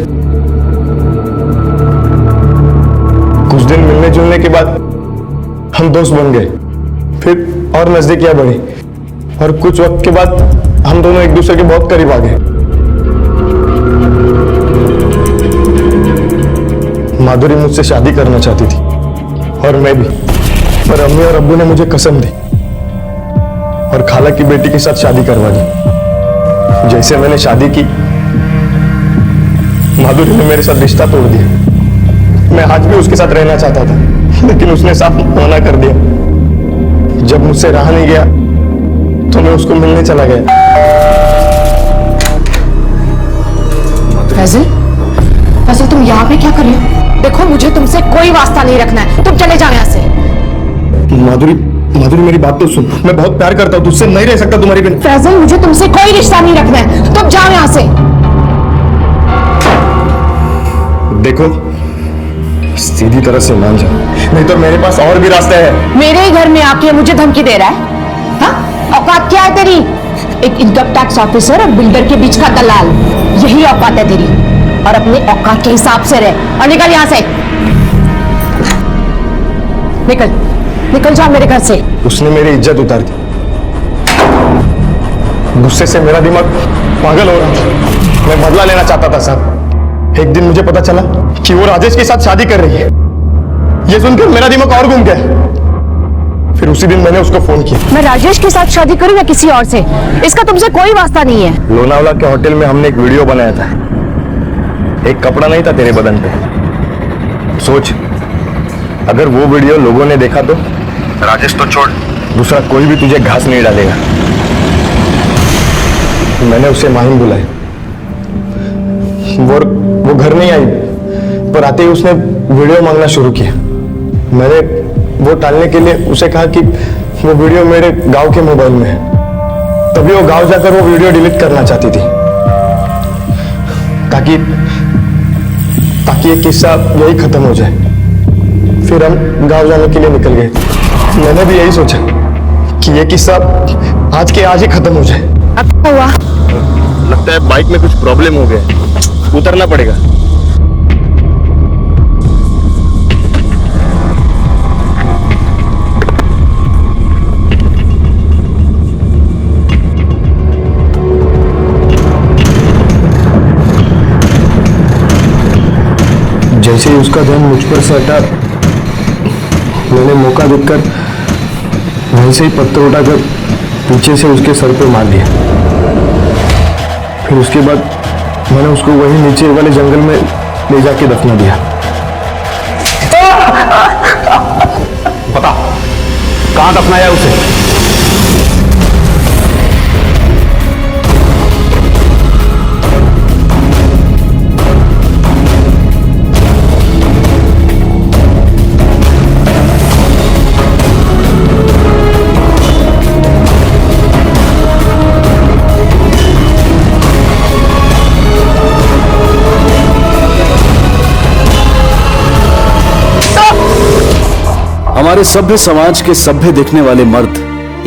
कुछ दिन मिलने जुलने के बाद हम दोस्त बन गए, फिर और नजदीकियां बढ़ी और कुछ वक्त के बाद हम दोनों एक दूसरे के बहुत करीब आ गए। माधुरी मुझसे शादी करना चाहती थी और मैं भी, पर अम्मी और अब्बू ने मुझे कसम दी और खाला की बेटी के साथ शादी करवा दी। जैसे मैंने शादी की, माधुरी ने मेरे साथ रिश्ता तोड़ दिया। मैं आज भी उसके साथ रहना चाहता था, लेकिन उसने साफ मना कर दिया। जब मुझसे रहा नहीं गया तो मैं उसको मिलने चला गया। फैजल, फैजल तुम यहाँ पे क्या कर रहे हो? देखो मुझे तुमसे कोई वास्ता नहीं रखना है, तुम चले जाओ यहाँ से। माधुरी, माधुरी मेरी बात तो सुन, मैं बहुत प्यार करता हूँ तुझसे, नहीं रह सकता तुम्हारी बिना। फैजल मुझे तुमसे कोई रिश्ता नहीं रखना है, तुम जाओ यहाँ से। देखो सीधी तरह से मान जा, नहीं तो मेरे पास और भी रास्ते हैं। मेरे ही घर में आके मुझे धमकी दे रहा है? हाँ, औकात क्या है तेरी? एक इनकम टैक्स ऑफिसर और बिल्डर के बीच का दलाल, यही औकात है तेरी। और अपने औकात के हिसाब से रह और निकल यहां से। निकल, निकल जा मेरे घर से। उसने मेरी इज्जत उतार दी। गुस्से से मेरा दिमाग पागल हो रहा था। मैं बदला लेना चाहता था साहब। एक दिन मुझे पता चला कि वो राजेश के साथ शादी कर रही है। ये सुनकर मेरा दिमाग और घूम गया। फिर उसी दिन मैंने उसको फोन किया। मैं राजेश के साथ शादी करूं या किसी और से, इसका तुमसे कोई वास्ता नहीं है। लोनावला के होटल में हमने एक वीडियो बनाया था। एक कपड़ा नहीं था तेरे बदन पे। सोच, अगर वो वीडियो लोगों ने देखा तो? राजेश तो छोड़, दूसरा कोई भी तुझे घास नहीं डालेगा। मैंने उसे माहिम बुलाई। वो घर नहीं आई, पर आते ही उसने वीडियो मांगना शुरू किया। मैंने वो टालने के लिए उसे कहा कि वो वीडियो मेरे गांव के मोबाइल में है। तभी वो गांव जाकर वो वीडियो डिलीट करना चाहती थी, ताकि ये किस्सा यही खत्म हो जाए। फिर हम गांव जाने के लिए निकल गए। मैंने भी यही सोचा कि ये किस्सा आज के आज ही खत्म हो जाए। अब क्या हुआ? लगता है बाइक में कुछ प्रॉब्लम हो गया, उतरना पड़ेगा। जैसे ही उसका ध्यान मुझ पर से हटा, मैंने मौका देखकर वहीं से ही पत्थर उठाकर पीछे से उसके सर पे मार दिया। फिर उसके बाद मैंने उसको वहीं नीचे वाले जंगल में ले जाके दफना दिया। बता, कहां दफनाया उसे? हमारे सभ्य समाज के सभ्य दिखने वाले मर्द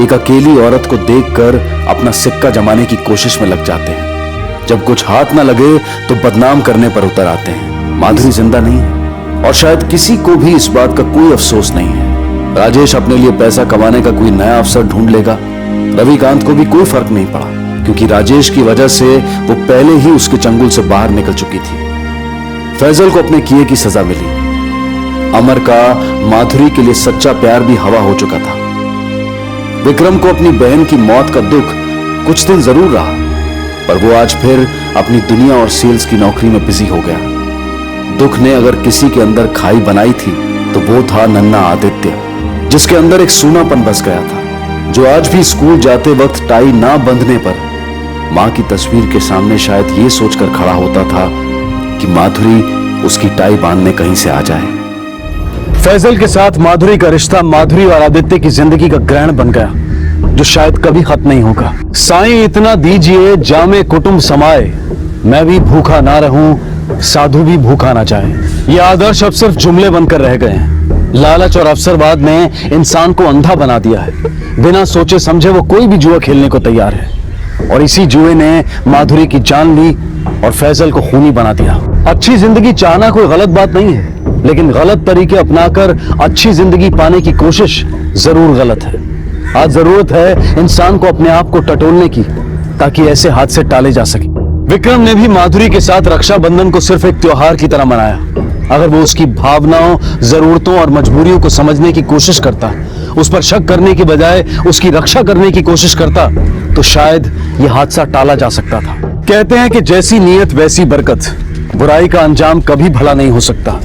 एक अकेली औरत को देखकर अपना सिक्का जमाने की कोशिश में लग जाते हैं। जब कुछ हाथ ना लगे तो बदनाम करने पर उतर आते हैं। माधुरी जिंदा नहीं है और शायद किसी को भी इस बात का कोई अफसोस नहीं है। राजेश अपने लिए पैसा कमाने का कोई नया अवसर ढूंढ लेगा। रविकांत को भी कोई फर्क नहीं पड़ा, क्योंकि राजेश की वजह से वो पहले ही उसके चंगुल से बाहर निकल चुकी थी। फैजल को अपने किए की सजा मिली। अमर का माधुरी के लिए सच्चा प्यार भी हवा हो चुका था। विक्रम को अपनी बहन की मौत का दुख कुछ दिन जरूर रहा, पर वो आज फिर अपनी दुनिया और सेल्स की नौकरी में बिजी हो गया। दुख ने अगर किसी के अंदर खाई बनाई थी तो वो था नन्हा आदित्य, जिसके अंदर एक सूनापन बस गया था, जो आज भी स्कूल जाते वक्त टाई ना बंधने पर मां की तस्वीर के सामने शायद ये सोचकर खड़ा होता था कि माधुरी उसकी टाई बांधने कहीं से आ जाए। फैजल के साथ माधुरी का रिश्ता माधुरी और आदित्य की जिंदगी का ग्रहण बन गया, जो शायद कभी खत्म नहीं होगा। साईं इतना दीजिए जामे कुटुंब समाए, मैं भी भूखा ना रहूं साधु भी भूखा ना जाए। ये आदर्श अब सिर्फ जुमले बनकर रह गए हैं। लालच और अवसरवाद ने इंसान को अंधा बना दिया है। बिना सोचे समझे वो कोई भी जुआ खेलने को तैयार है, और इसी जुए ने माधुरी की जान ली और फैजल को खूनी बना दिया। अच्छी जिंदगी चाहना कोई गलत बात नहीं है, लेकिन गलत तरीके अपनाकर अच्छी जिंदगी पाने की कोशिश जरूर गलत है। आज जरूरत है इंसान को अपने आप को टटोलने की, ताकि ऐसे हादसे टाले जा सके। विक्रम ने भी माधुरी के साथ रक्षाबंधन को सिर्फ एक त्योहार की तरह मनाया। अगर वो उसकी भावनाओं, जरूरतों और मजबूरियों को समझने की कोशिश करता, उस पर शक करने की बजाय उसकी रक्षा करने की कोशिश करता, तो शायद यह हादसा टाला जा सकता था। कहते हैं कि जैसी नीयत वैसी बरकत। बुराई का अंजाम कभी भला नहीं हो सकता।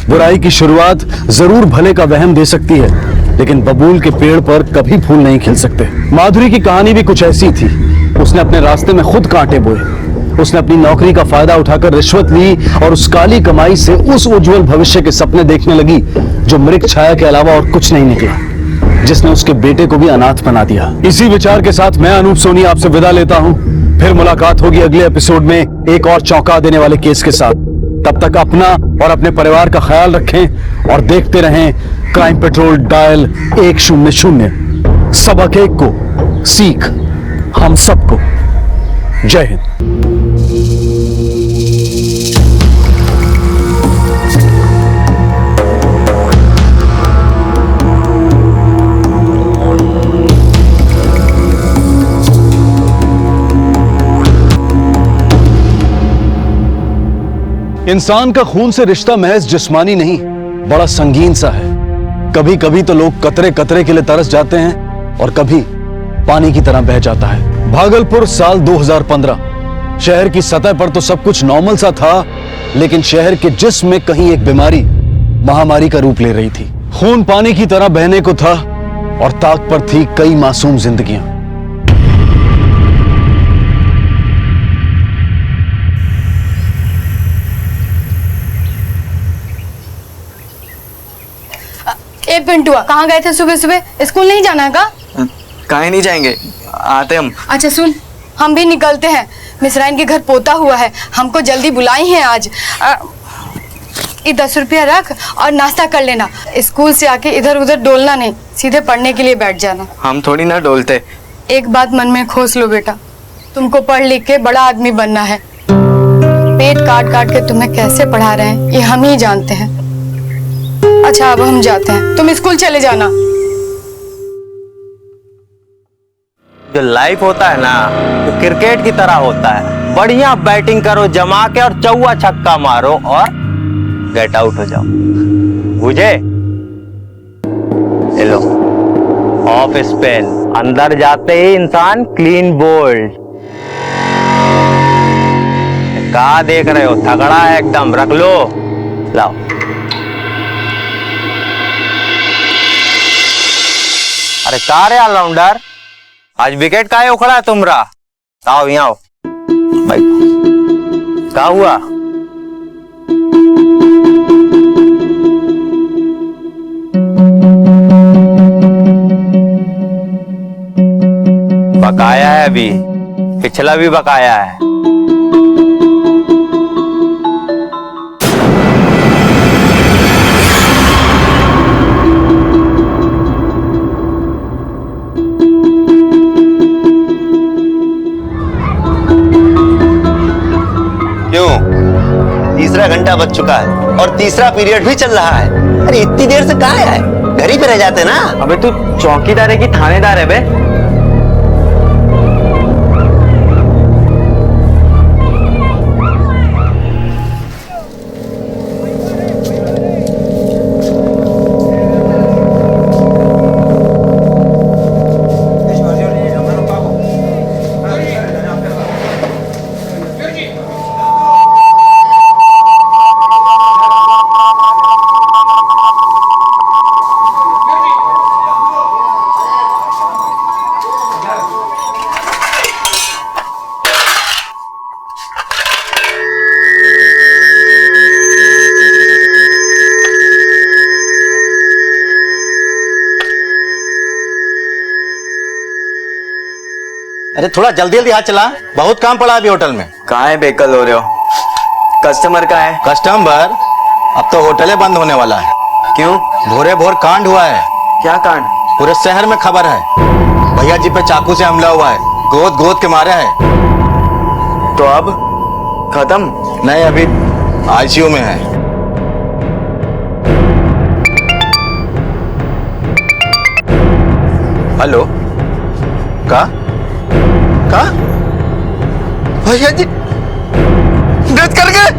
बुराई की शुरुआत जरूर भले का वहम दे सकती है, लेकिन बबूल के पेड़ पर कभी फूल नहीं खिल सकते। माधुरी की कहानी भी कुछ ऐसी थी। उसने अपने रास्ते में खुद कांटे बोए। उसने अपनी नौकरी का फायदा उठाकर रिश्वत ली और उस काली कमाई से उस उज्जवल भविष्य के सपने देखने लगी जो मृग छाया के अलावा और कुछ नहीं निकला, जिसने उसके बेटे को भी अनाथ बना दिया। इसी विचार के साथ मैं अनूप सोनी आपसे विदा लेता हूं। फिर मुलाकात होगी अगले एपिसोड में एक और चौंका देने वाले केस के साथ। तब तक अपना और अपने परिवार का ख्याल रखें और देखते रहें क्राइम पेट्रोल डायल 100। सबक एक को सीख हम सबको। जय हिंद। इंसान का खून से रिश्ता महज जिस्मानी नहीं, बड़ा संगीन सा है। कभी कभी तो लोग कतरे कतरे के लिए तरस जाते हैं और कभी पानी की तरह बह जाता है। भागलपुर साल 2015। शहर की सतह पर तो सब कुछ नॉर्मल सा था, लेकिन शहर के जिस्म में कहीं एक बीमारी महामारी का रूप ले रही थी। खून पानी की तरह बहने को था और ताक पर थी कई मासूम जिंदगियां। ए पिंटुआ, कहाँ गए थे सुबह सुबह? स्कूल नहीं जाना है का? कहीं नहीं जाएंगे, आते हम। अच्छा सुन, हम भी निकलते हैं। मिसराइन के घर पोता हुआ है, हमको जल्दी बुलाई है आज। ये 10 रुपया रख और नाश्ता कर लेना। स्कूल से आके इधर उधर डोलना नहीं, सीधे पढ़ने के लिए बैठ जाना। हम थोड़ी ना डोलते। एक बात मन में खोस लो बेटा, तुमको पढ़ लिख के बड़ा आदमी बनना है। पेट काट काट के तुम्हें कैसे पढ़ा रहे हैं ये हम ही जानते हैं। अच्छा अब हम जाते हैं, तुम स्कूल चले जाना। जो लाइफ होता है ना वो क्रिकेट की तरह होता है। बढ़िया बैटिंग करो जमा के और चौवा छक्का मारो और गेट आउट हो जाओ, बुझे? लो ऑफ स्पिन, अंदर जाते ही इंसान क्लीन बोल्ड। क्या देख रहे हो? तगड़ा है एकदम, रख लो। लाओ अरे कहा रे ऑलराउंडर, आज विकेट काहे उखड़ा है तुमरा? आओ यहाँ आओ भाई, क्या हुआ? बकाया है अभी, पिछला भी बकाया है। तीसरा घंटा बज चुका है और तीसरा पीरियड भी चल रहा है। अरे इतनी देर से कहाँ है? घर ही पे रह जाते ना। अबे तू चौकीदार है कि थानेदार है बे? अरे थोड़ा जल्दी जल्दी हाथ चला, बहुत काम पड़ा अभी होटल में। कहाँ है बेकल हो रहे हो? कस्टमर का है? कस्टमर? अब तो होटल बंद होने वाला है। क्यों? भोरे भोर कांड हुआ है। क्या कांड? पूरे शहर में खबर है, भैया जी पे चाकू से हमला हुआ है, गोद गोद के मारे है। तो अब खत्म? नहीं, अभी आईसीयू में है। हेलो, का भैया जी डेथ कर गए?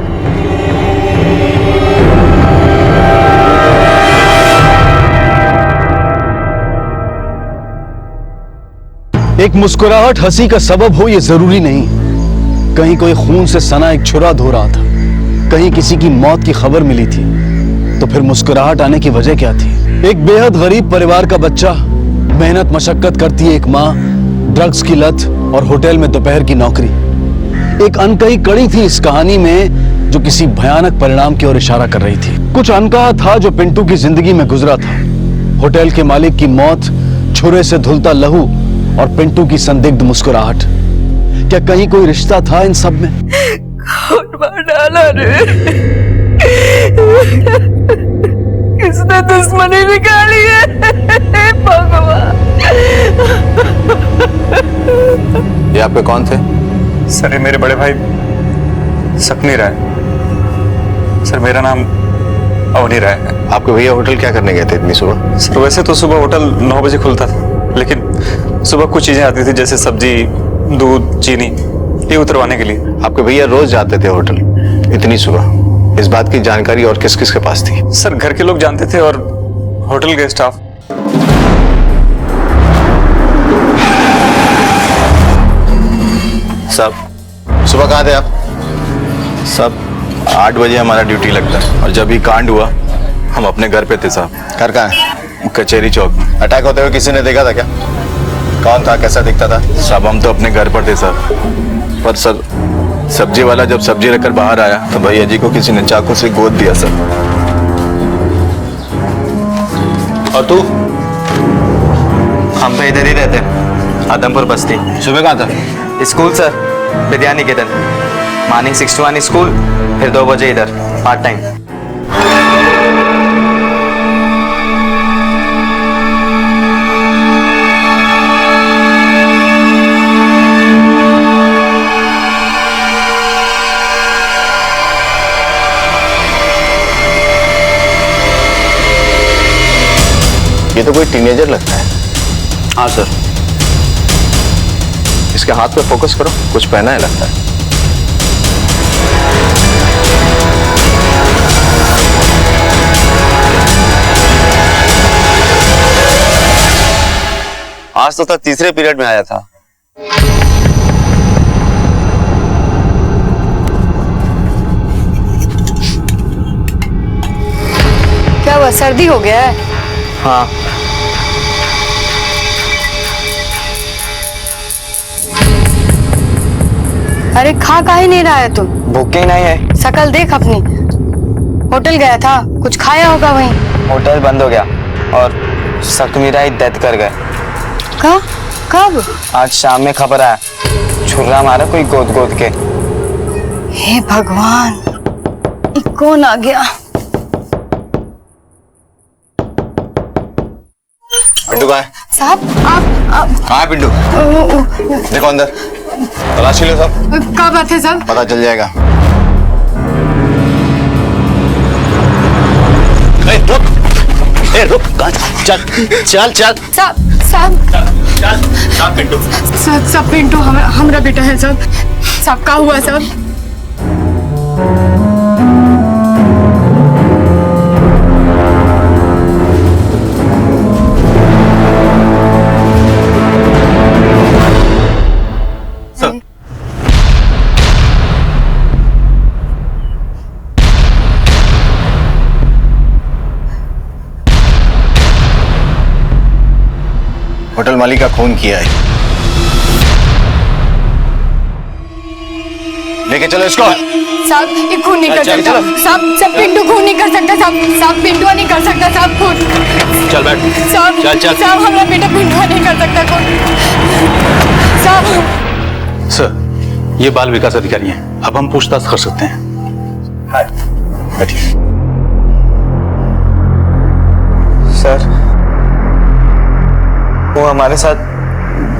एक मुस्कुराहट हंसी का सबब हो ये जरूरी नहीं। कहीं कोई खून से सना एक छुरा धो रहा था, कहीं किसी की मौत की खबर मिली थी, तो फिर मुस्कुराहट आने की वजह क्या थी? एक बेहद गरीब परिवार का बच्चा, मेहनत मशक्कत करती है एक माँ, ड्रग्स की लत और होटल में दोपहर की नौकरी। एक अनकही कड़ी थी इस कहानी में जो किसी भयानक परिणाम की ओर इशारा कर रही थी। कुछ अनकहा था जो पिंटू की जिंदगी में गुजरा था। होटल के मालिक की मौत, छुरे से धुलता लहू और पिंटू की संदिग्ध मुस्कुराहट। क्या कहीं कोई रिश्ता था इन सब में? कौन मार डाला रे? किसने दुश्मनी निकाली है भगवान। ये आपके कौन थे? सर ये मेरे बड़े भाई सपनी राय। सर मेरा नाम अवनी राय है। आपके भैया होटल क्या करने गए थे इतनी सुबह? सर वैसे तो सुबह होटल 9 बजे खुलता था, लेकिन सुबह कुछ चीजें आती थी जैसे सब्जी, दूध, चीनी, ये उतरवाने के लिए। आपके भैया रोज जाते थे होटल इतनी सुबह? इस बात की जानकारी और किस किस के पास थी? सर घर के लोग जानते थे और होटल के स्टाफ। साहब सुबह कहाँ थे आप? सब 8 बजे हमारा ड्यूटी लगता है और जब ये कांड हुआ हम अपने घर पे थे साहब। घर कहाँ है? कचहरी चौक में। अटैक होते हुए किसी ने देखा था क्या? कौन था, कैसा दिखता था? साहब हम तो अपने घर पर थे सर, पर सर सब्जी वाला जब सब्जी रखकर बाहर आया तो भैया जी को किसी ने चाकू से गोद दिया सर। और तू? हम तो इधर ही रहते हैं, आदमपुर बस्ती। सुबह कहाँ था? School sir, Vidya Niketan. Morning 6 to 1 school, फिर 2 बजे इधर पार्ट टाइम। ये तो कोई टीनेजर लगता है। हाँ सर। इसके हाथ पे फोकस करो, कुछ पहना है लगता है। आज तो तीसरे पीरियड में आया था। क्या हुआ, सर्दी हो गया है? हाँ। अरे खा काहे नहीं रहा है तुम? भूखे ही नहीं है। शकल देख अपनी। होटल गया था, कुछ खाया होगा वहीं। होटल बंद हो गया और सकमीरा ही डेथ कर गए। कब? आज शाम में खबर आया, छुरा मारा कोई गोद गोद के। हे भगवान, कौन आ गया? पिंटू कहाँ है? साहब आप कहाँ है पिंटू? देखो अंदर, तलाशी लो सब। क्या बात है साहब? पता चल जाएगा। रुक, चल चल चल। साहब पिंटू। सब पिंटू हमारा बेटा है साहब। साहब क्या हुआ साहब? होटल मालिक का खून किया है। लेके चलो इसको। साहब ये खून नहीं कर सकता साहब। पिंटू खून नहीं कर सकता साहब। पिंटू नहीं कर सकता साहब खून। चल बैठ। साहब चल चल। साहब हमारा बेटा पिंटू नहीं कर सकता खून साहब। सर ये बाल विकास अधिकारी हैं, अब हम पूछताछ कर सकते हैं। बैठिए। सर वो हमारे साथ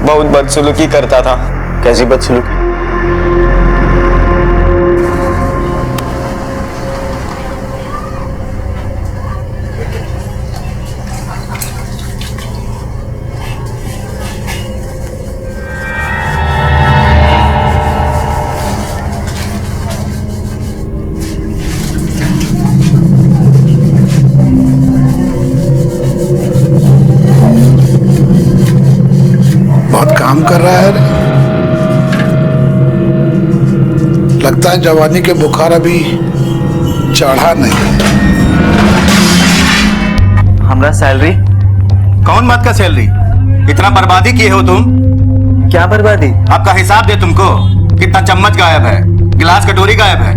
बहुत बदसलूकी करता था। कैसी बदसलूकी? बहुत काम कर रहा है। लगता है जवानी के बुखार अभी चढ़ा नहीं। हमारा सैलरी? कौन बात का सैलरी? इतना बर्बादी किए हो तुम। क्या बर्बादी? आपका हिसाब दे तुमको। कितना चम्मच गायब है, गिलास कटोरी गायब है।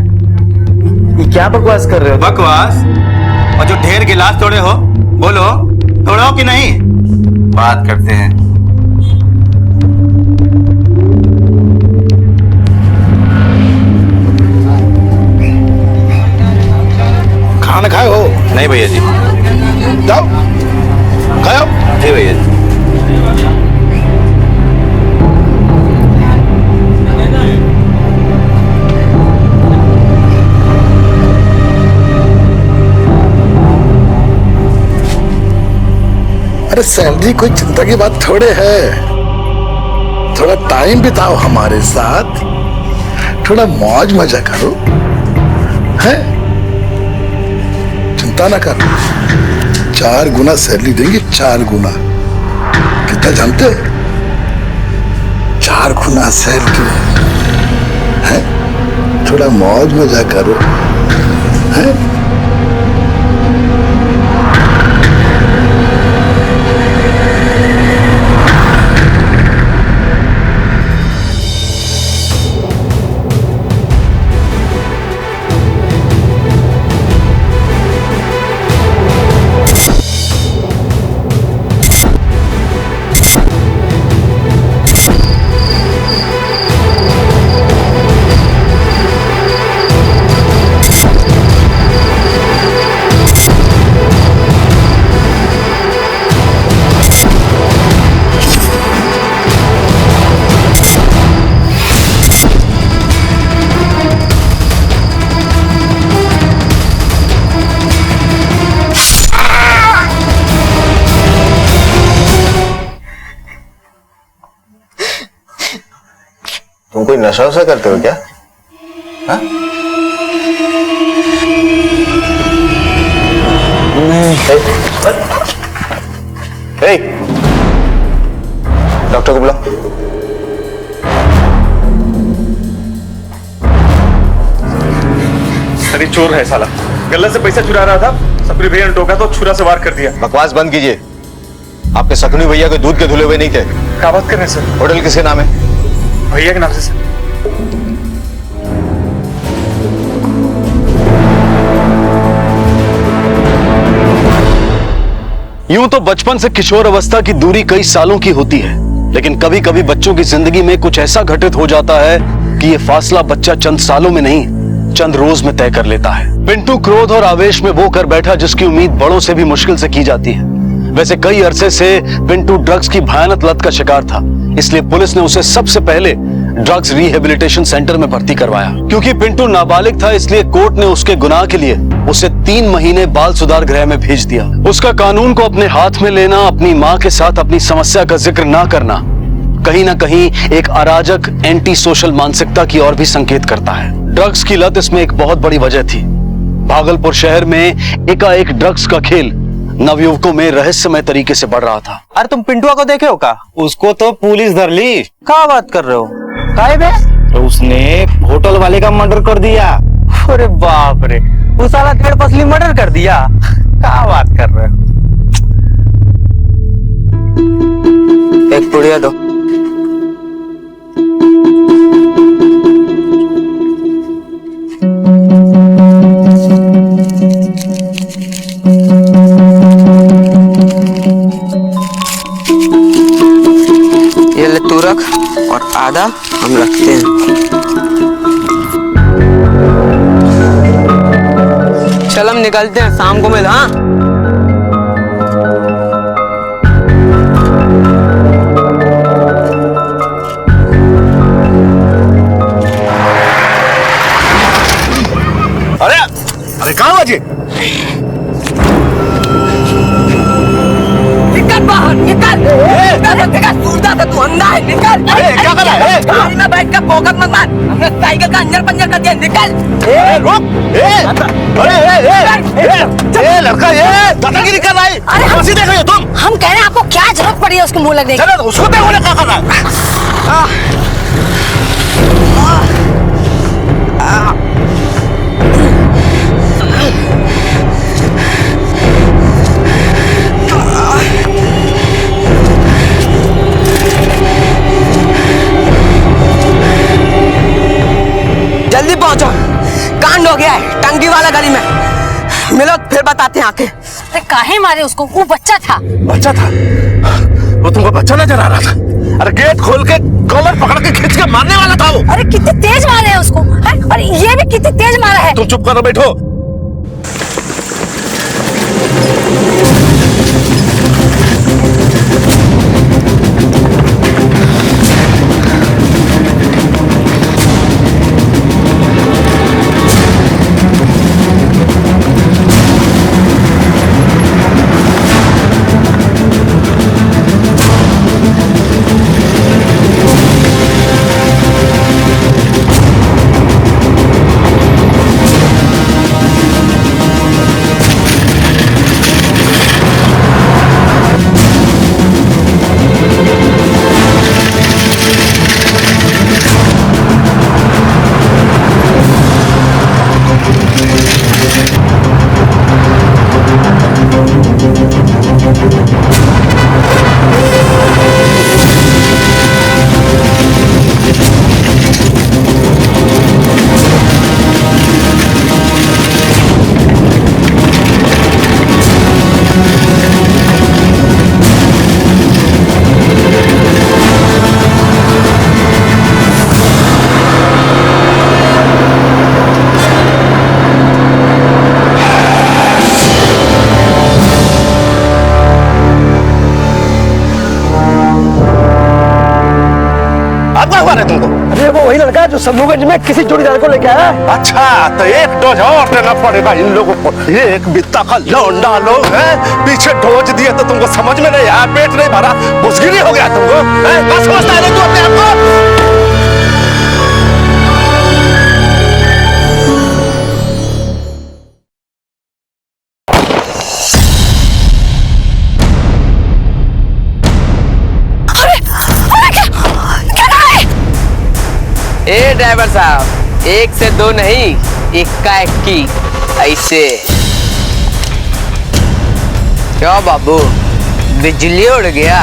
ये क्या बकवास कर रहे हो? बकवास? और जो ढेर गिलास तोड़े हो, बोलो तोड़ो कि नहीं? बात करते हैं। अरे सैलरी कोई चिंता की बात थोड़े है। थोड़ा टाइम बिताओ हमारे साथ, थोड़ा मौज मजा करो, है? चिंता ना कर, 4 गुना सैलरी देंगे, 4 गुना। कितना जानते हैं? 4 गुना सैलरी है। थोड़ा मौज मजा करो, है? तुम कोई नशा वशा करते हो क्या? हाँ? डॉक्टर को बुलाओ। सर चोर है साला, गल्ला से पैसा चुरा रहा था, सपरी भैया ने टोका तो छुरा से वार कर दिया। बकवास बंद कीजिए। आपके सपनी भैया को दूध के धुले हुए नहीं थे। क्या बात कर रहे हैं सर? होटल किसके नाम है? भैया के नाम से सर। यूं तो बचपन से किशोर अवस्था की दूरी कई सालों की होती है, लेकिन कभी कभी बच्चों की जिंदगी में कुछ ऐसा घटित हो जाता है कि ये फासला बच्चा चंद सालों में नहीं, चंद रोज में तय कर लेता है। पिंटू क्रोध और आवेश में वो कर बैठा जिसकी उम्मीद बड़ों से भी मुश्किल से की जाती है। वैसे कई अरसे से पिंटू ड्रग्स की भयानक लत का शिकार था, इसलिए पुलिस ने उसे सबसे पहले ड्रग्स रिहेबिलिटेशन सेंटर में भर्ती करवाया। क्योंकि पिंटू नाबालिग था, इसलिए कोर्ट ने उसके गुनाह के लिए उसे 3 महीने बाल सुधार गृह में भेज दिया। उसका कानून को अपने हाथ में लेना, अपनी माँ के साथ अपनी समस्या का जिक्र ना करना, कहीं ना कहीं एक अराजक एंटी सोशल मानसिकता की ओर भी संकेत करता है। ड्रग्स की लत इसमें एक बहुत बड़ी वजह थी। भागलपुर शहर में एकाएक ड्रग्स का खेल नवयुवकों में रहस्यमय तरीके से बढ़ रहा था। अरे तुम पिंटुआ को देखे हो का? उसको तो पुलिस धर ली। क्या बात कर रहे हो? काहे बे? तो उसने होटल वाले का मर्डर कर दिया। अरे बाप रे, वो साला तेरे पसली मर्डर कर दिया। क्या बात कर रहे हो? एक पुड़िया दो। ये ले तू रख और आधा हम रखते हैं। चल हम निकलते हैं, शाम को मिल। हाँ अरे अरे कहाँ बजे? निकल बाहर, निकल! तू अंधा है, निकल! क्या कर रहा है? गाड़ी में बैठ कर पॉकेट मत मार, अपने साइकिल का अंजर पंजर कर दिया, निकल! रुक! अरे लड़का ये दादागिरी कर रहा है। अरे हम देख रहे हो तुम? हम कह रहे हैं आपको क्या जरूरत पड़ी है उसके मुंह लगने की? चलो उसको देखो ना क्या कर रहा है। जल्दी पहुंचो, कांड हो गया है टंकी वाला गली में। मिलो फिर बताते हैं आके। अरे काहे मारे उसको? वो बच्चा था। बच्चा था? वो तुमको बच्चा नजर आ रहा था? अरे गेट खोल के कॉलर पकड़ के खींच के मारने वाला था वो। अरे कितने तेज मारे हैं उसको, और ये भी कितने तेज मारा है। तुम चुप करो, बैठो। आता हुआ है तुमको? अरे वो वही लड़का जो समुद्र में किसी जोड़ीदार को लेके आया। अच्छा, तो एक डोज और देना पड़ेगा इन लोगों को। ये एक बित्ता का लौंडा लोग हैं, पीछे डोज दिए तो तुमको समझ में नहीं आया, पेट नहीं भरा, घुसगिरी हो गया तुमको। क्या समझता है तू अपने आप को? ए ड्राइवर साहब, 1 से 2 नहीं, 1 ऐसे। क्या बाबू, बिजली उड़ गया?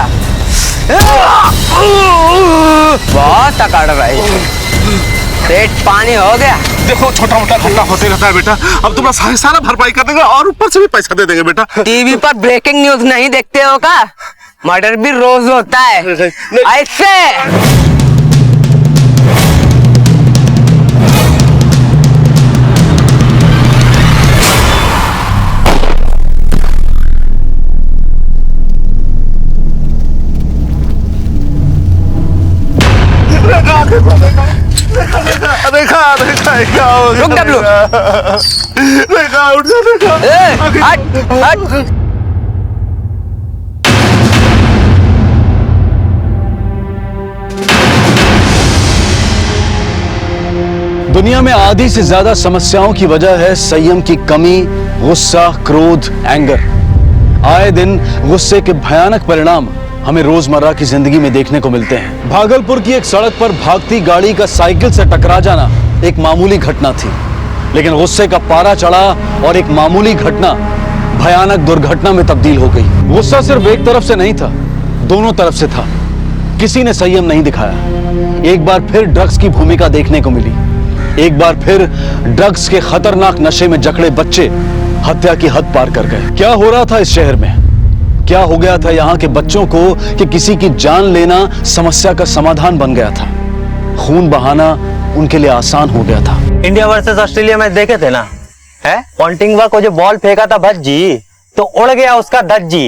बहुत अकड़ भाई, पेट पानी हो गया। देखो छोटा मोटा घटना होते रहता है बेटा, अब तुम्हारा सारा भरपाई कर देंगे और ऊपर से भी पैसा दे देंगे बेटा। टीवी पर ब्रेकिंग न्यूज नहीं देखते हो का? मर्डर भी रोज होता है ऐसे। देखा रुक डब्लू, देखा उठ जा, देखा हट। दुनिया में आधी से ज्यादा समस्याओं की वजह है संयम की कमी, गुस्सा, क्रोध, एंगर। आए दिन गुस्से के भयानक परिणाम हमें रोजमर्रा की जिंदगी में देखने को मिलते हैं। भागलपुर की एक सड़क पर भागती गाड़ी का साइकिल से टकरा जाना एक मामूली घटना थी, लेकिन गुस्से का पारा चढ़ा और एक मामूली घटना भयानक दुर्घटना में तब्दील हो गई। गुस्सा सिर्फ एक तरफ से नहीं था, दोनों तरफ से था। किसी ने संयम नहीं दिखाया। एक बार फिर ड्रग्स की भूमिका देखने को मिली। एक बार फिर ड्रग्स के खतरनाक नशे में जकड़े बच्चे हत्या की हद पार कर गए। क्या हो रहा था इस शहर में? क्या हो गया था यहाँ के बच्चों को कि किसी की जान लेना समस्या का समाधान बन गया था? खून बहाना उनके लिए आसान हो गया था। इंडिया वर्सेस ऑस्ट्रेलिया में देखे थे ना, है पॉन्टिंगवा को जो बॉल फेंका था भज्जी, तो उड़ गया उसका धज्जी।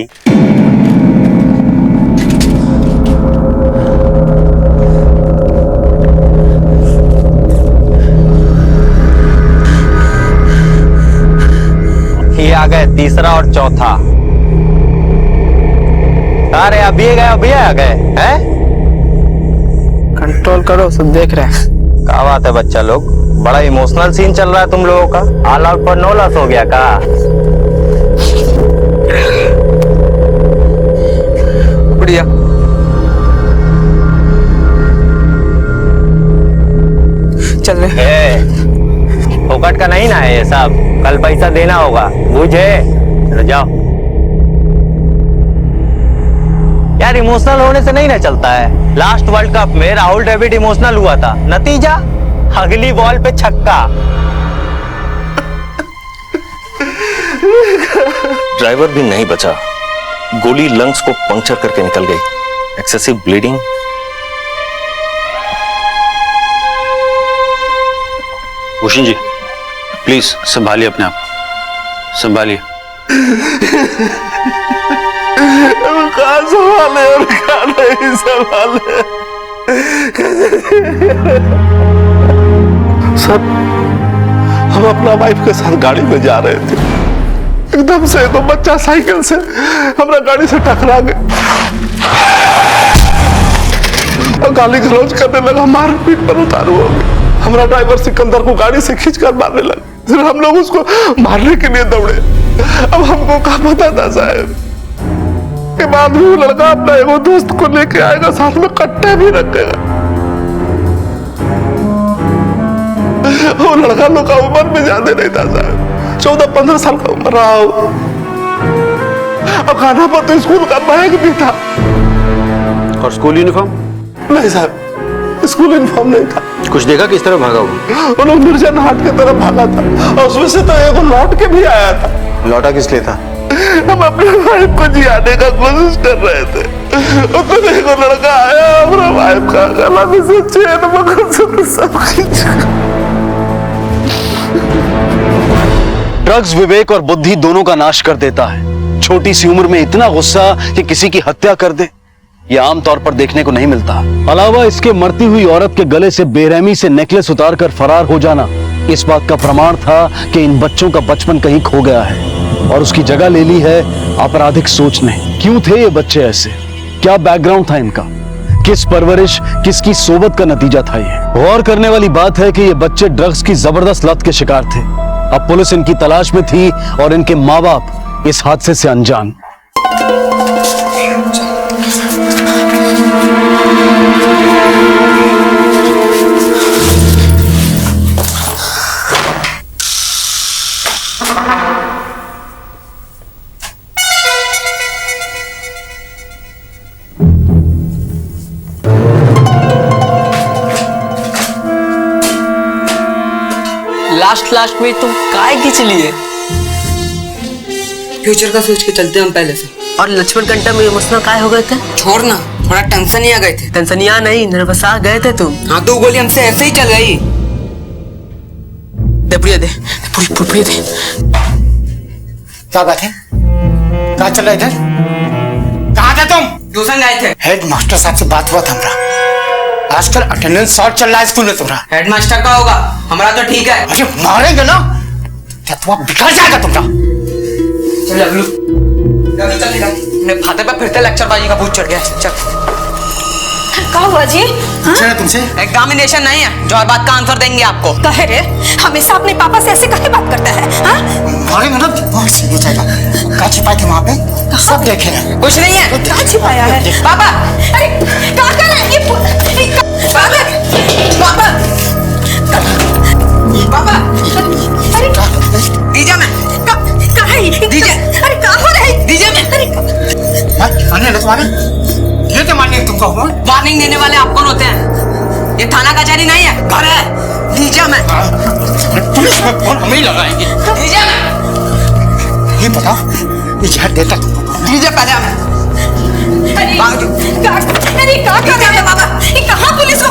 ये आ गए तीसरा और चौथा। अरे अभी आ गए हैं? कंट्रोल करो, सब देख रहे हैं। क्या बात है बच्चा लोग, बड़ा इमोशनल सीन चल रहा है तुम लोगों का। ऑल आउट पर नो लॉस हो गया का? बढ़िया। चल रहे। फोकट का नहीं ना है ये सब, कल पैसा देना होगा, बुझे? चलो जाओ यार, इमोशनल होने से नहीं ना चलता है। लास्ट वर्ल्ड कप में राहुल द्रविड़ इमोशनल हुआ था, नतीजा अगली बॉल पे छक्का। ड्राइवर भी नहीं बचा, गोली लंग्स को पंक्चर करके निकल गई। Excessive bleeding. Bhushan ji please संभालिए अपने आप, संभालिए। कहाँ संभाले और कहाँ नहीं संभाले। सर, हम अपना वाइफ के साथ गाड़ी में जा रहे थे, एकदम से तो बच्चा साइकिल से हमारा गाड़ी से टकरा गया और गाली गलौज करने लगा, मार पीट पर उतारू हो गया। हमारा ड्राइवर सिकंदर को गाड़ी से खींचकर मारने लगा, फिर हम लोग उसको मारने के लिए दौड़े। अब हमको क्या पता था साहब कि बाद में वो लड़का अपना एगो दोस्त को लेके आएगा, साथ में कट्टे भी रखेगा। वो लड़का लोग का उम्र में ज्यादा नहीं था साहब, 14-15 साल का उम्र रहा हो। और खाना पर तो स्कूल का बैग भी था। और स्कूल यूनिफॉर्म? नहीं साहब, स्कूल यूनिफॉर्म नहीं था। कुछ देखा किस तरह भागा हुआ? वो लोग निर्जन हाट की तरफ भागा था और उसमें से तो एगो लौट के भी आया था। लौटा किस लिए था? हम अपने वाइफ को जियाने का कोशिश कर रहे थे, तो एगो लड़का आया, हमारा वाइफ का गला में से चैन मंगलसूत्र सब खींच। ड्रग्स विवेक और बुद्धि दोनों का नाश कर देता है। छोटी सी उम्र में इतना गुस्सा कि किसी की हत्या कर दे, ये आमतौर पर देखने को नहीं मिलता। अलावा इसके मरती हुई औरत के गले से बेरहमी से नेकलेस उतारकर फरार हो जाना इस बात का प्रमाण था कि इन बच्चों का बचपन कहीं खो गया है और उसकी जगह ले ली है आपराधिक सोच ने। क्यों थे ये बच्चे ऐसे? क्या बैकग्राउंड था इनका? किस परवरिश, किसकी सोबत का नतीजा था ये? गौर करने वाली बात है कि ये बच्चे ड्रग्स की जबरदस्त लत के शिकार थे। अब पुलिस इनकी तलाश में थी और इनके माँ बाप इस हादसे से अनजान। लास्ट में तुम काय की चलिए? फ्यूचर का सोच के चलते हम पहले से। और लक्ष्मण कंटा में इमोशनल काय हो गए थे? छोड़ ना, थोड़ा टेंशन ही आ गए थे। टेंशनिया नहीं, नर्वसा गए थे तुम। हाँ, 2 गोली हमसे ऐसे ही चल गई। दे दे पुड़िया दे। क्या बात है? कहाँ चल रहे थे? कहाँ थे तुम? ट्यूशन गए थे। हेड मास्टर साहब से बात हुआ था हमारा। आजकल अटेंडेंस शॉर्ट चल रहा है स्कूल में तुम्हारा। हेडमास्टर का होगा, हमारा तो ठीक है। अरे मारेंगे ना, क्या तुम्हारा बिगड़ जाएगा तुम्हारा। चल चल फाते पे फिरते लेक्चरबाजी का भूत चढ़ गया। चल क्या हुआ जी? हाँ? तुमसे एग्जामिनेशन नहीं है जो हर बात का आंसर देंगे आपको। कहे रे, हमेशा अपने पापा से ऐसे काहे बात करता है? हाँ? मारेंगे ना, दिमाग से हो जाएगा। क्या छिपाए थे वहाँ पे? सब देखे हैं। कुछ नहीं है। क्या छिपाया है? पापा, अरे क्या कर रहे हैं ये? पापा, पापा, अरे दीजिए मैं। दीजिए। अरे क्या हो रहा है? दीजिए मैं। अरे तुम्हारे ये तो मारने तुमको वार्निंग देने वाले आप कौन होते हैं? ये थाना कचहरी नहीं है, घर है। दीजिए मैं। पुलिस में फोन हमें ही लगाएंगे। दीजिए मैं। ये बताओ, ये झाड़ देता दीजिए पहले हमें। अरे क्या कर रहे हैं बाबा? ये कहाँ पुलिस को?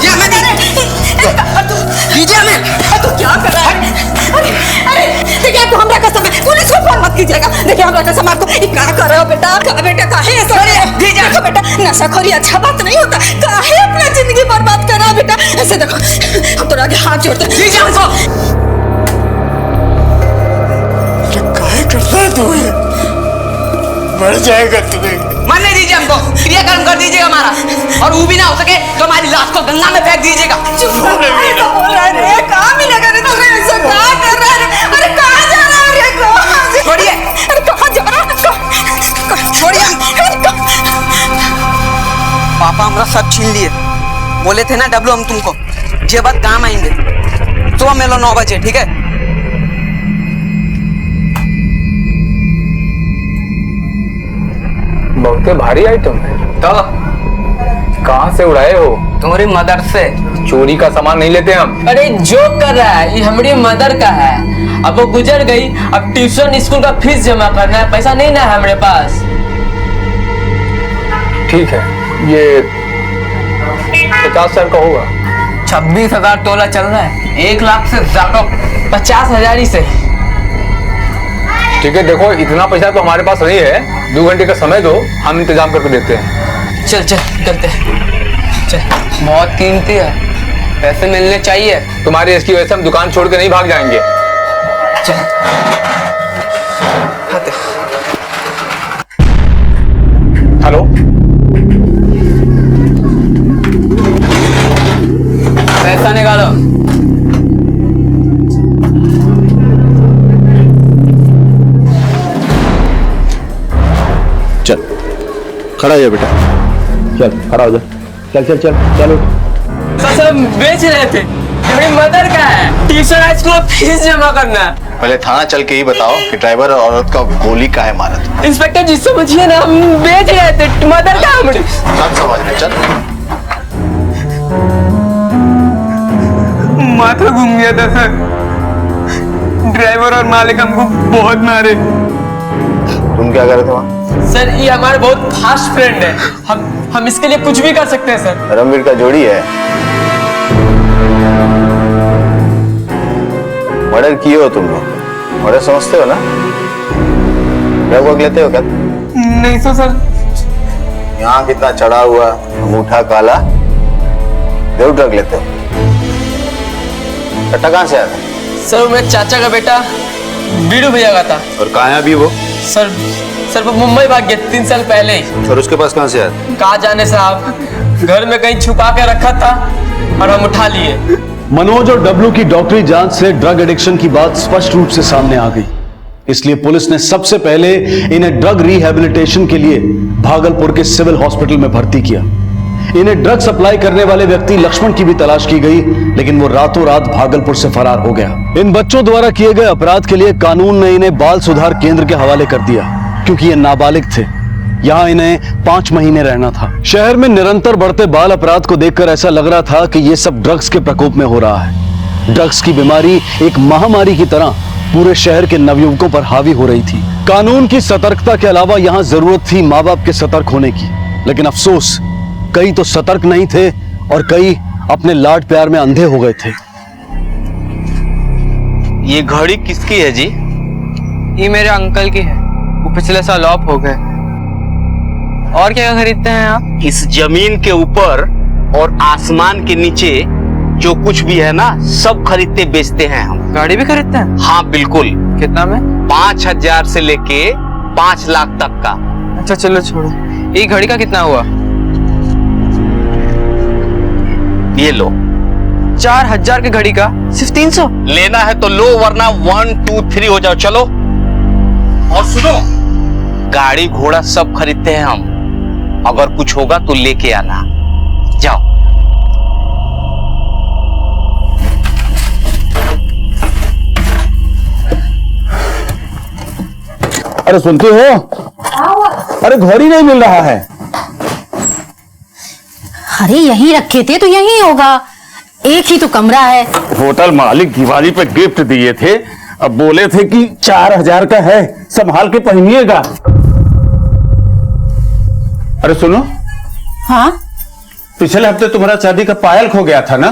दीजिए हमें। तू क्या कर रहा है? अरे देखिए, आपको हमरा कसम है, पुलिस को फोन मत कीजिएगा। देखिए हमरा कसम, आपको ये क्या कर रहे हो बेटा? बेटा काहे ऐसा कर रहे हो? देखो बेटा, नशाखोरी अच्छा बात नहीं होता। काहे अपना जिंदगी बर्बाद कर रहा है बेटा? ऐसे देखो, हम तो आगे हाथ जोड़ते हैं। दीजिए हमको। काहे कर रहा है तू? मर जाएगा तुम्हें। मरने दीजिए हमको, क्रियाकर्म कर दीजिएगा हमारा। और वो भी ना हो सके तो हमारी लाश को गंगा में फेंक दीजिएगा। चुप बोल रहा है रे, कहाँ मिलेगा रे तुम्हें? ऐसा क्या कर रहा है? अरे कहाँ जा रहा है रे? कहाँ? छोड़िए। अरे कहाँ जा रहा है? छोड़िए। पापा हमारा सब छीन लिए। बोले थे ना डब्लू, हम तुमको ये बात काम आएंगे। सुबह मिलो 9 बजे, ठीक है? बहुत भारी आइटम है। तो कहाँ से उड़ाए हो? तुम्हारी मदर से। चोरी का सामान नहीं लेते हम। अरे जोक कर रहा है, ये हमारी मदर का है। अब वो गुजर गई, अब ट्यूशन स्कूल का फीस जमा करना है, पैसा नहीं ना है हमारे पास। ठीक है, ये 50,000 का होगा। 26,000 तोला चल रहा है। 1 लाख से ज्यादा, 50,000 ही से। ठीक है, देखो इतना पैसा तो हमारे पास नहीं है। 2 घंटे का समय दो, हम इंतजाम करके देते हैं। चल चल करते हैं। चल, बहुत कीमती है, पैसे मिलने चाहिए। तुम्हारी इसकी वजह से हम दुकान छोड़ के नहीं भाग जाएंगे। चल हेलो, पैसा निकालो। चल खड़ा हो जा बेटा, चल खड़ा हो जा। चल चल चल चलो। सब बेच रहे थे, मेरी मदर का है। ट्यूशन स्कूल फीस जमा करना है। पहले थाना चल के ही बताओ कि ड्राइवर और औरत का गोली काहे मारा था। इंस्पेक्टर जी समझिए ना, हम बेच रहे थे, मदर का हमारी। सब समझ रहे, चल। माथा घूम गया था सर। ड्राइवर और मालिक हमको बहुत मारे। तुम क्या कर रहे थे वहाँ? सर ये हमारे बहुत फास्ट फ्रेंड है, हम इसके लिए कुछ भी कर सकते हैं सर। रणवीर का जोड़ी है। मर्डर किए हो तुम लोग, मर्डर समझते हो ना? ड्रग वग लेते हो क्या? नहीं तो सर, यहाँ कितना चढ़ा हुआ, अंगूठा काला, देव ड्रग लेते हो। कट्टा कहाँ से आया था? सर मेरे चाचा का बेटा बीड़ू भैया का था। और कहाँ है अभी वो? सर वो मुंबई भाग गया 3 साल पहले ही। और उसके पास कहाँ से आया? कहाँ जाने साहब, घर में कहीं छुपा के रखा था और हम उठा लिए। मनोज और डब्लू की डॉक्टरी जांच से ड्रग एडिक्शन की बात स्पष्ट रूप से सामने आ गई। इसलिए पुलिस ने सबसे पहले इन्हें ड्रग रिहैबिलिटेशन के लिए भागलपुर के सिविल हॉस्पिटल में भर्ती किया। इन्हें ड्रग सप्लाई करने वाले व्यक्ति लक्ष्मण की भी तलाश की गई, लेकिन वो रातों रात भागलपुर से फरार हो गया। इन बच्चों द्वारा किए गए अपराध के लिए कानून ने इन्हें बाल सुधार केंद्र के हवाले कर दिया, क्योंकि ये नाबालिग थे। यहाँ इन्हें 5 महीने रहना था। शहर में निरंतर बढ़ते बाल अपराध को देखकर ऐसा लग रहा था कि ये सब ड्रग्स के प्रकोप में हो रहा है। ड्रग्स की बीमारी एक महामारी की तरह पूरे शहर के नवयुवकों पर हावी हो रही थी। कानून की सतर्कता के अलावा यहाँ जरूरत थी माँ बाप के सतर्क होने की, लेकिन अफसोस कई तो सतर्क नहीं थे और कई अपने लाड प्यार में अंधे हो गए थे। ये घड़ी किसकी है जी? ये मेरे अंकल की है, वो पिछले साल ऑफ हो गए। और क्या खरीदते हैं आप? इस जमीन के ऊपर और आसमान के नीचे जो कुछ भी है ना, सब खरीदते बेचते हैं हम। गाड़ी भी खरीदते हैं? हाँ बिल्कुल। कितना में? 5,000 से लेके 5 लाख तक का। अच्छा चलो छोड़ो, ये घड़ी का कितना हुआ? ये लो। 4,000 की घड़ी का सिर्फ 300? लेना है तो लो, वरना 1 2 3 हो जाओ। चलो। और सुनो, गाड़ी घोड़ा सब खरीदते हैं हम, अगर कुछ होगा तो लेके आना। जाओ। अरे सुनते हो? अरे घड़ी नहीं मिल रहा है। अरे यहीं रखे थे तो यहीं होगा, एक ही तो कमरा है। होटल मालिक दिवाली पे गिफ्ट दिए थे, अब बोले थे कि 4,000 का है, संभाल के पहनिएगा। अरे सुनो। हाँ? पिछले हफ्ते तुम्हारा चांदी का पायल खो गया था ना?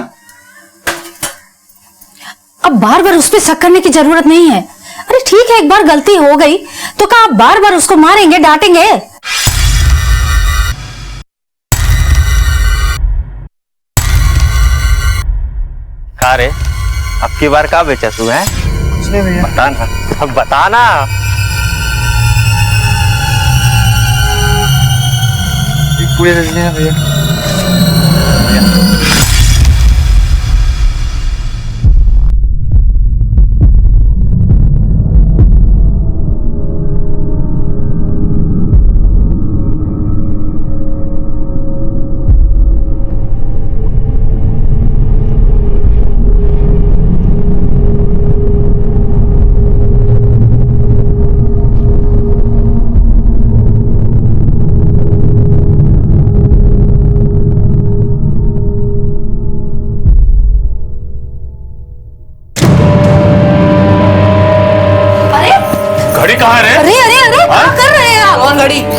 अब बार बार उस पर शक करने की जरूरत नहीं है। अरे ठीक है, एक बार गलती हो गई तो क्या आप बार बार उसको मारेंगे, डांटेंगे? का रे, अब की बार का बेचा तू है? कुछ नहीं भैया। बताना, अब बताना। पूरे भैया।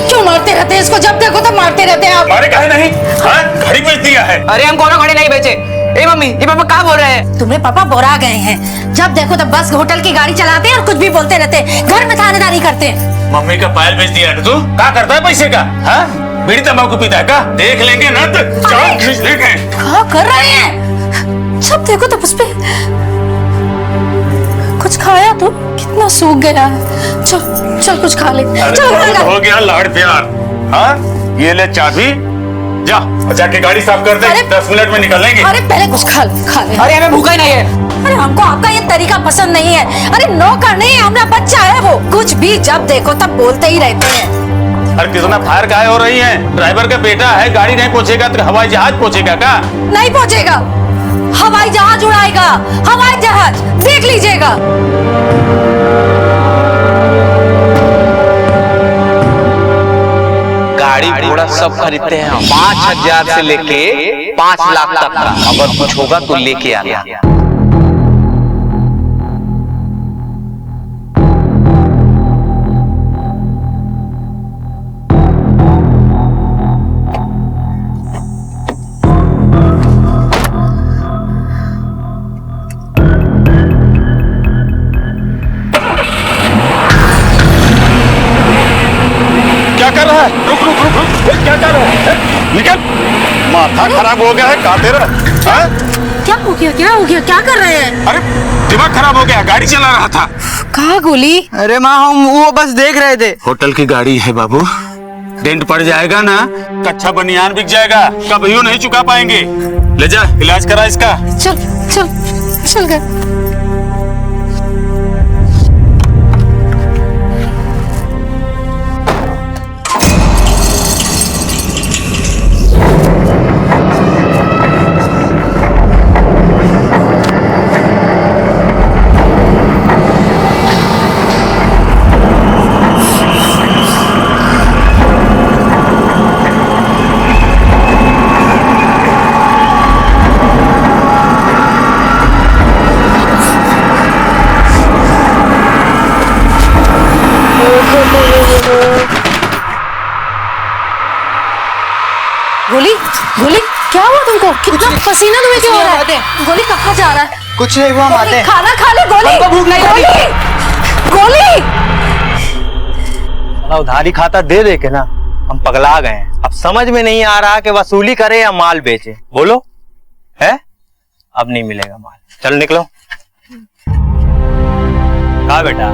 क्यों मारते रहते हैं इसको? जब देखो तब मारते रहते हैं आप। मारे काहे नहीं? हाँ? घड़ी बेच दिया है। अरे हम कोनो घड़ी नहीं बेचे। ए मम्मी, ये पापा क्या बोल रहे हैं? तुम्हारे पापा बोरा गए हैं, जब देखो तब बस होटल की गाड़ी चलाते हैं और कुछ भी बोलते रहते हैं, घर में थानेदारी करते हैं। मम्मी का पायल बेच दिया है तू? क्या करता है पैसे का? हाँ? बीड़ी तंबाकू पीता है का? देख लेंगे ना तो चाल खींच लेंगे। क्या कर रहे हैं? जब देखो तब उस पे कुछ खाया तो कितना सूख गया है। चल चल कुछ खा ले। चल हो गया लाड़ प्यार। हाँ? ये ले चाबी, जा जाके गाड़ी साफ कर दे। 10 मिनट में निकलेंगे। अरे पहले कुछ खा ले। अरे हमें भूखा ही नहीं है। अरे हमको आपका ये तरीका पसंद नहीं है। अरे नौकर नहीं, हमारा बच्चा है वो। कुछ भी जब देखो तब बोलते ही रहते हैं। अरे कितना फायर गाय हो रही है? ड्राइवर का बेटा है, गाड़ी नहीं पहुंचेगा तो हवाई जहाज पहुंचेगा का? नहीं पहुंचेगा, हवाई जहाज उड़ाएगा। हवाई जहाज देख लीजिएगा। गाड़ी घोड़ा सब खरीदते हैं हम, 5,000 से लेके 5 लाख तक का। अगर कुछ होगा तो लेके आना। क्या कर रहा है? रुक रुक रुक रुक, क्या कर रहा है? गाते रह। हाँ? क्या हो गया, क्या हो गया, क्या कर रहे हैं? अरे दिमाग खराब हो गया, गाड़ी चला रहा था। कहाँ गोली? अरे माँ हम वो बस देख रहे थे। होटल की गाड़ी है बाबू, डेंट पड़ जाएगा ना, कच्चा बनियान बिक जाएगा, कभी नहीं चुका पाएंगे। ले जा, इलाज करा इसका। चल चल चल गए। गोली गोली क्या हुआ तुमको? कितना पसीना तुम्हें क्यों हो रहा है? गोली कहाँ जा रहा है? कुछ नहीं हुआ माते। खाना खा ले गोली। हमको भूख नहीं लगी। गोली उधारी खाता दे दे के ना हम पगला गए हैं। अब समझ में नहीं आ रहा कि वसूली करे या माल बेचे। बोलो है? अब नहीं मिलेगा माल। चल निकलो। कहा बेटा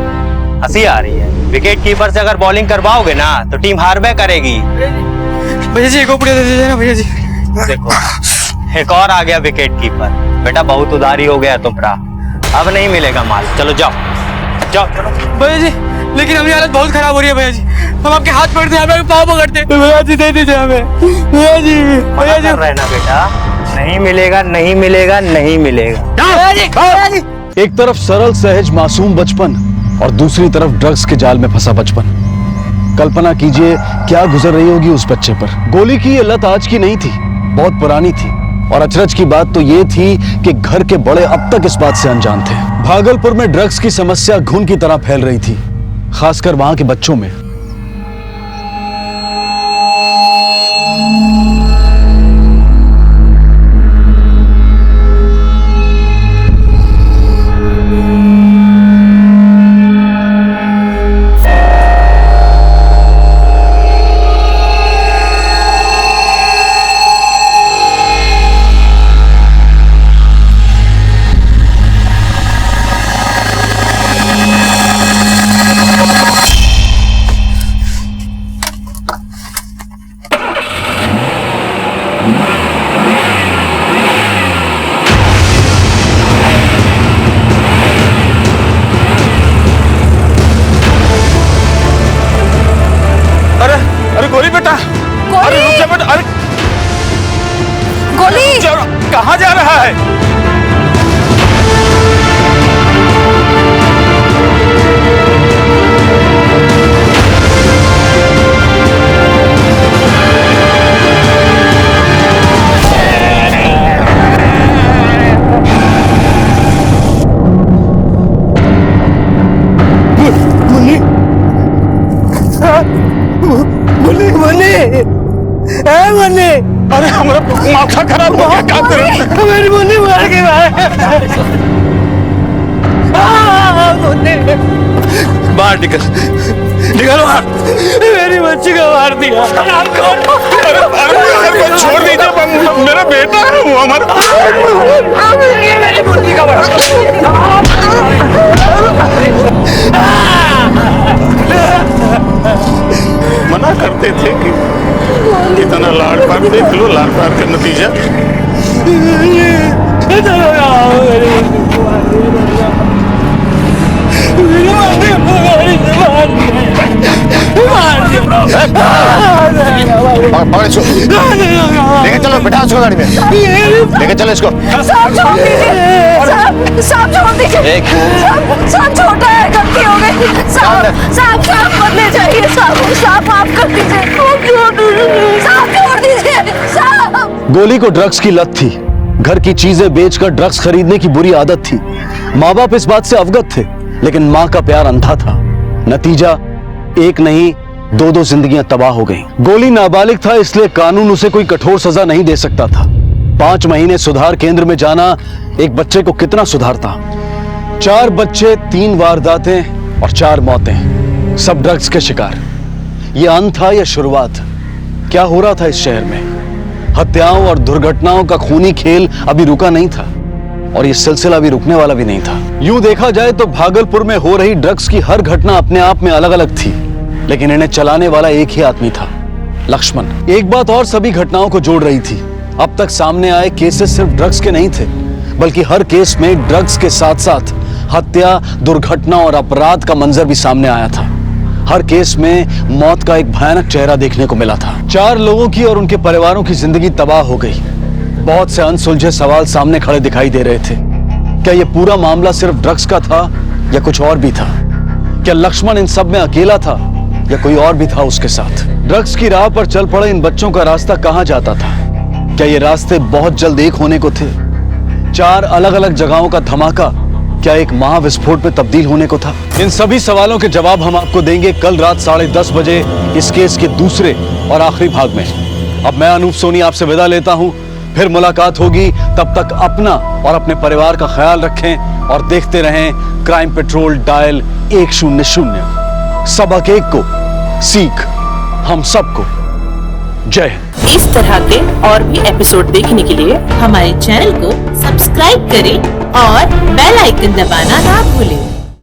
हंसी आ रही है? विकेट कीपर से अगर बॉलिंग करवाओगे ना तो टीम हारबे करेगी। भैया जी एक और दे दीजिए ना भैया जी। देखो एक और आ गया विकेट कीपर। बेटा बहुत उधारी हो गया तुम्हारा, अब नहीं मिलेगा माल। चलो जाओ जाओ चलो। भैया जी लेकिन हमारी हालत बहुत खराब हो रही है भैया जी, हम आपके हाथ पकड़ते हैं, हमें पाँव पकड़ते हैं। भैया जी दे दीजिए हमें। भैया जी भैया जी रहना बेटा, नहीं मिलेगा नहीं मिलेगा नहीं मिलेगा। भैया जी भैया जी। एक तरफ सरल सहज मासूम बचपन और दूसरी तरफ ड्रग्स के जाल में फंसा बचपन। कल्पना कीजिए क्या गुजर रही होगी उस बच्चे पर। गोली की ये लत आज की नहीं थी, बहुत पुरानी थी। और अचरज की बात तो ये थी कि घर के बड़े अब तक इस बात से अनजान थे। भागलपुर में ड्रग्स की समस्या घुन की तरह फैल रही थी, खासकर वहां के बच्चों में। गोली बेटा, अरे रुक जा बेटा, अरे गोली कहाँ जा रहा है? मुन्नी अरे हमारा माथा खराब हो गया, क्या करें? मेरी मुन्नी मार के बाहर निकल निकल बाहर। मेरी बच्ची को मार दिया। अरे छोड़ दीजिए, मेरा बेटा है वो हमारा। मेरी मुन्नी का मना करते थे कि कितना लाड प्यार, देख लो लाड प्यार का नतीजा। लेके चलो, बैठा उसको गाड़ी में, लेके चलो इसको। साहब छोड़ दीजिए, साहब छोड़ दीजिए, साहब छोटा है, गलती हो गई। साहब मत ले जाइए, साहब माफ कर दीजिए, साहब छोड़ दीजिए साहब। गोली को ड्रग्स की लत थी, घर की चीजें बेचकर ड्रग्स खरीदने की बुरी आदत थी। माँ बाप इस बात से अवगत थे, लेकिन माँ का प्यार अंधा था। नतीजा एक नहीं दो जिंदगियां तबाह हो गईं। गोली नाबालिग था, इसलिए कानून उसे कोई कठोर सजा नहीं दे सकता था। 5 महीने सुधार केंद्र में जाना एक बच्चे को कितना सुधारता। 4 बच्चे, 3 वारदातें और 4 मौतें, सब ड्रग्स के शिकार। यह अंत था या शुरुआत? क्या हो रहा था इस शहर में? हत्याओं और दुर्घटनाओं का खूनी खेल अभी रुका नहीं था और ये सिलसिला भी रुकने वाला भी नहीं था। यूं देखा जाए तो भागलपुर में हो रही ड्रग्स की हर घटना अपने आप में अलग अलग थी, लेकिन इन्हें चलाने वाला एक ही आदमी था, लक्ष्मण। एक बात और सभी घटनाओं को जोड़ रही थी, अब तक सामने आए केसेस सिर्फ ड्रग्स के नहीं थे, बल्कि हर केस में ड्रग्स के साथ साथ हत्या, दुर्घटना और अपराध का मंजर भी सामने आया था। हर केस में मौत का एक भयानक चेहरा देखने को मिला था। 4 लोगों की और उनके परिवारों की जिंदगी तबाह हो गई। बहुत से अनसुलझे सवाल सामने खड़े दिखाई दे रहे थे। क्या यह पूरा मामला सिर्फ ड्रग्स का था या कुछ और भी था? क्या लक्ष्मण इन सब में अकेला था या कोई और भी था उसके साथ? ड्रग्स की राह पर चल पड़े इन बच्चों का रास्ता कहां जाता था? क्या ये रास्ते बहुत जल्द एक होने को थे? 4 अलग अलग जगहों का धमाका क्या एक महाविस्फोट में तब्दील होने को था? इन सभी सवालों के जवाब हम आपको देंगे कल रात 10:30 बजे इस केस के दूसरे और आखिरी भाग में। अब मैं अनूप सोनी आपसे विदा लेता हूं, फिर मुलाकात होगी। तब तक अपना और अपने परिवार का ख्याल रखें और देखते रहें क्राइम पेट्रोल डायल 100। सबक एक को सीख हम सबको। जय हिंद। इस तरह के और भी एपिसोड देखने के लिए हमारे चैनल को सब्सक्राइब करें और बेल आइकन दबाना ना भूलें।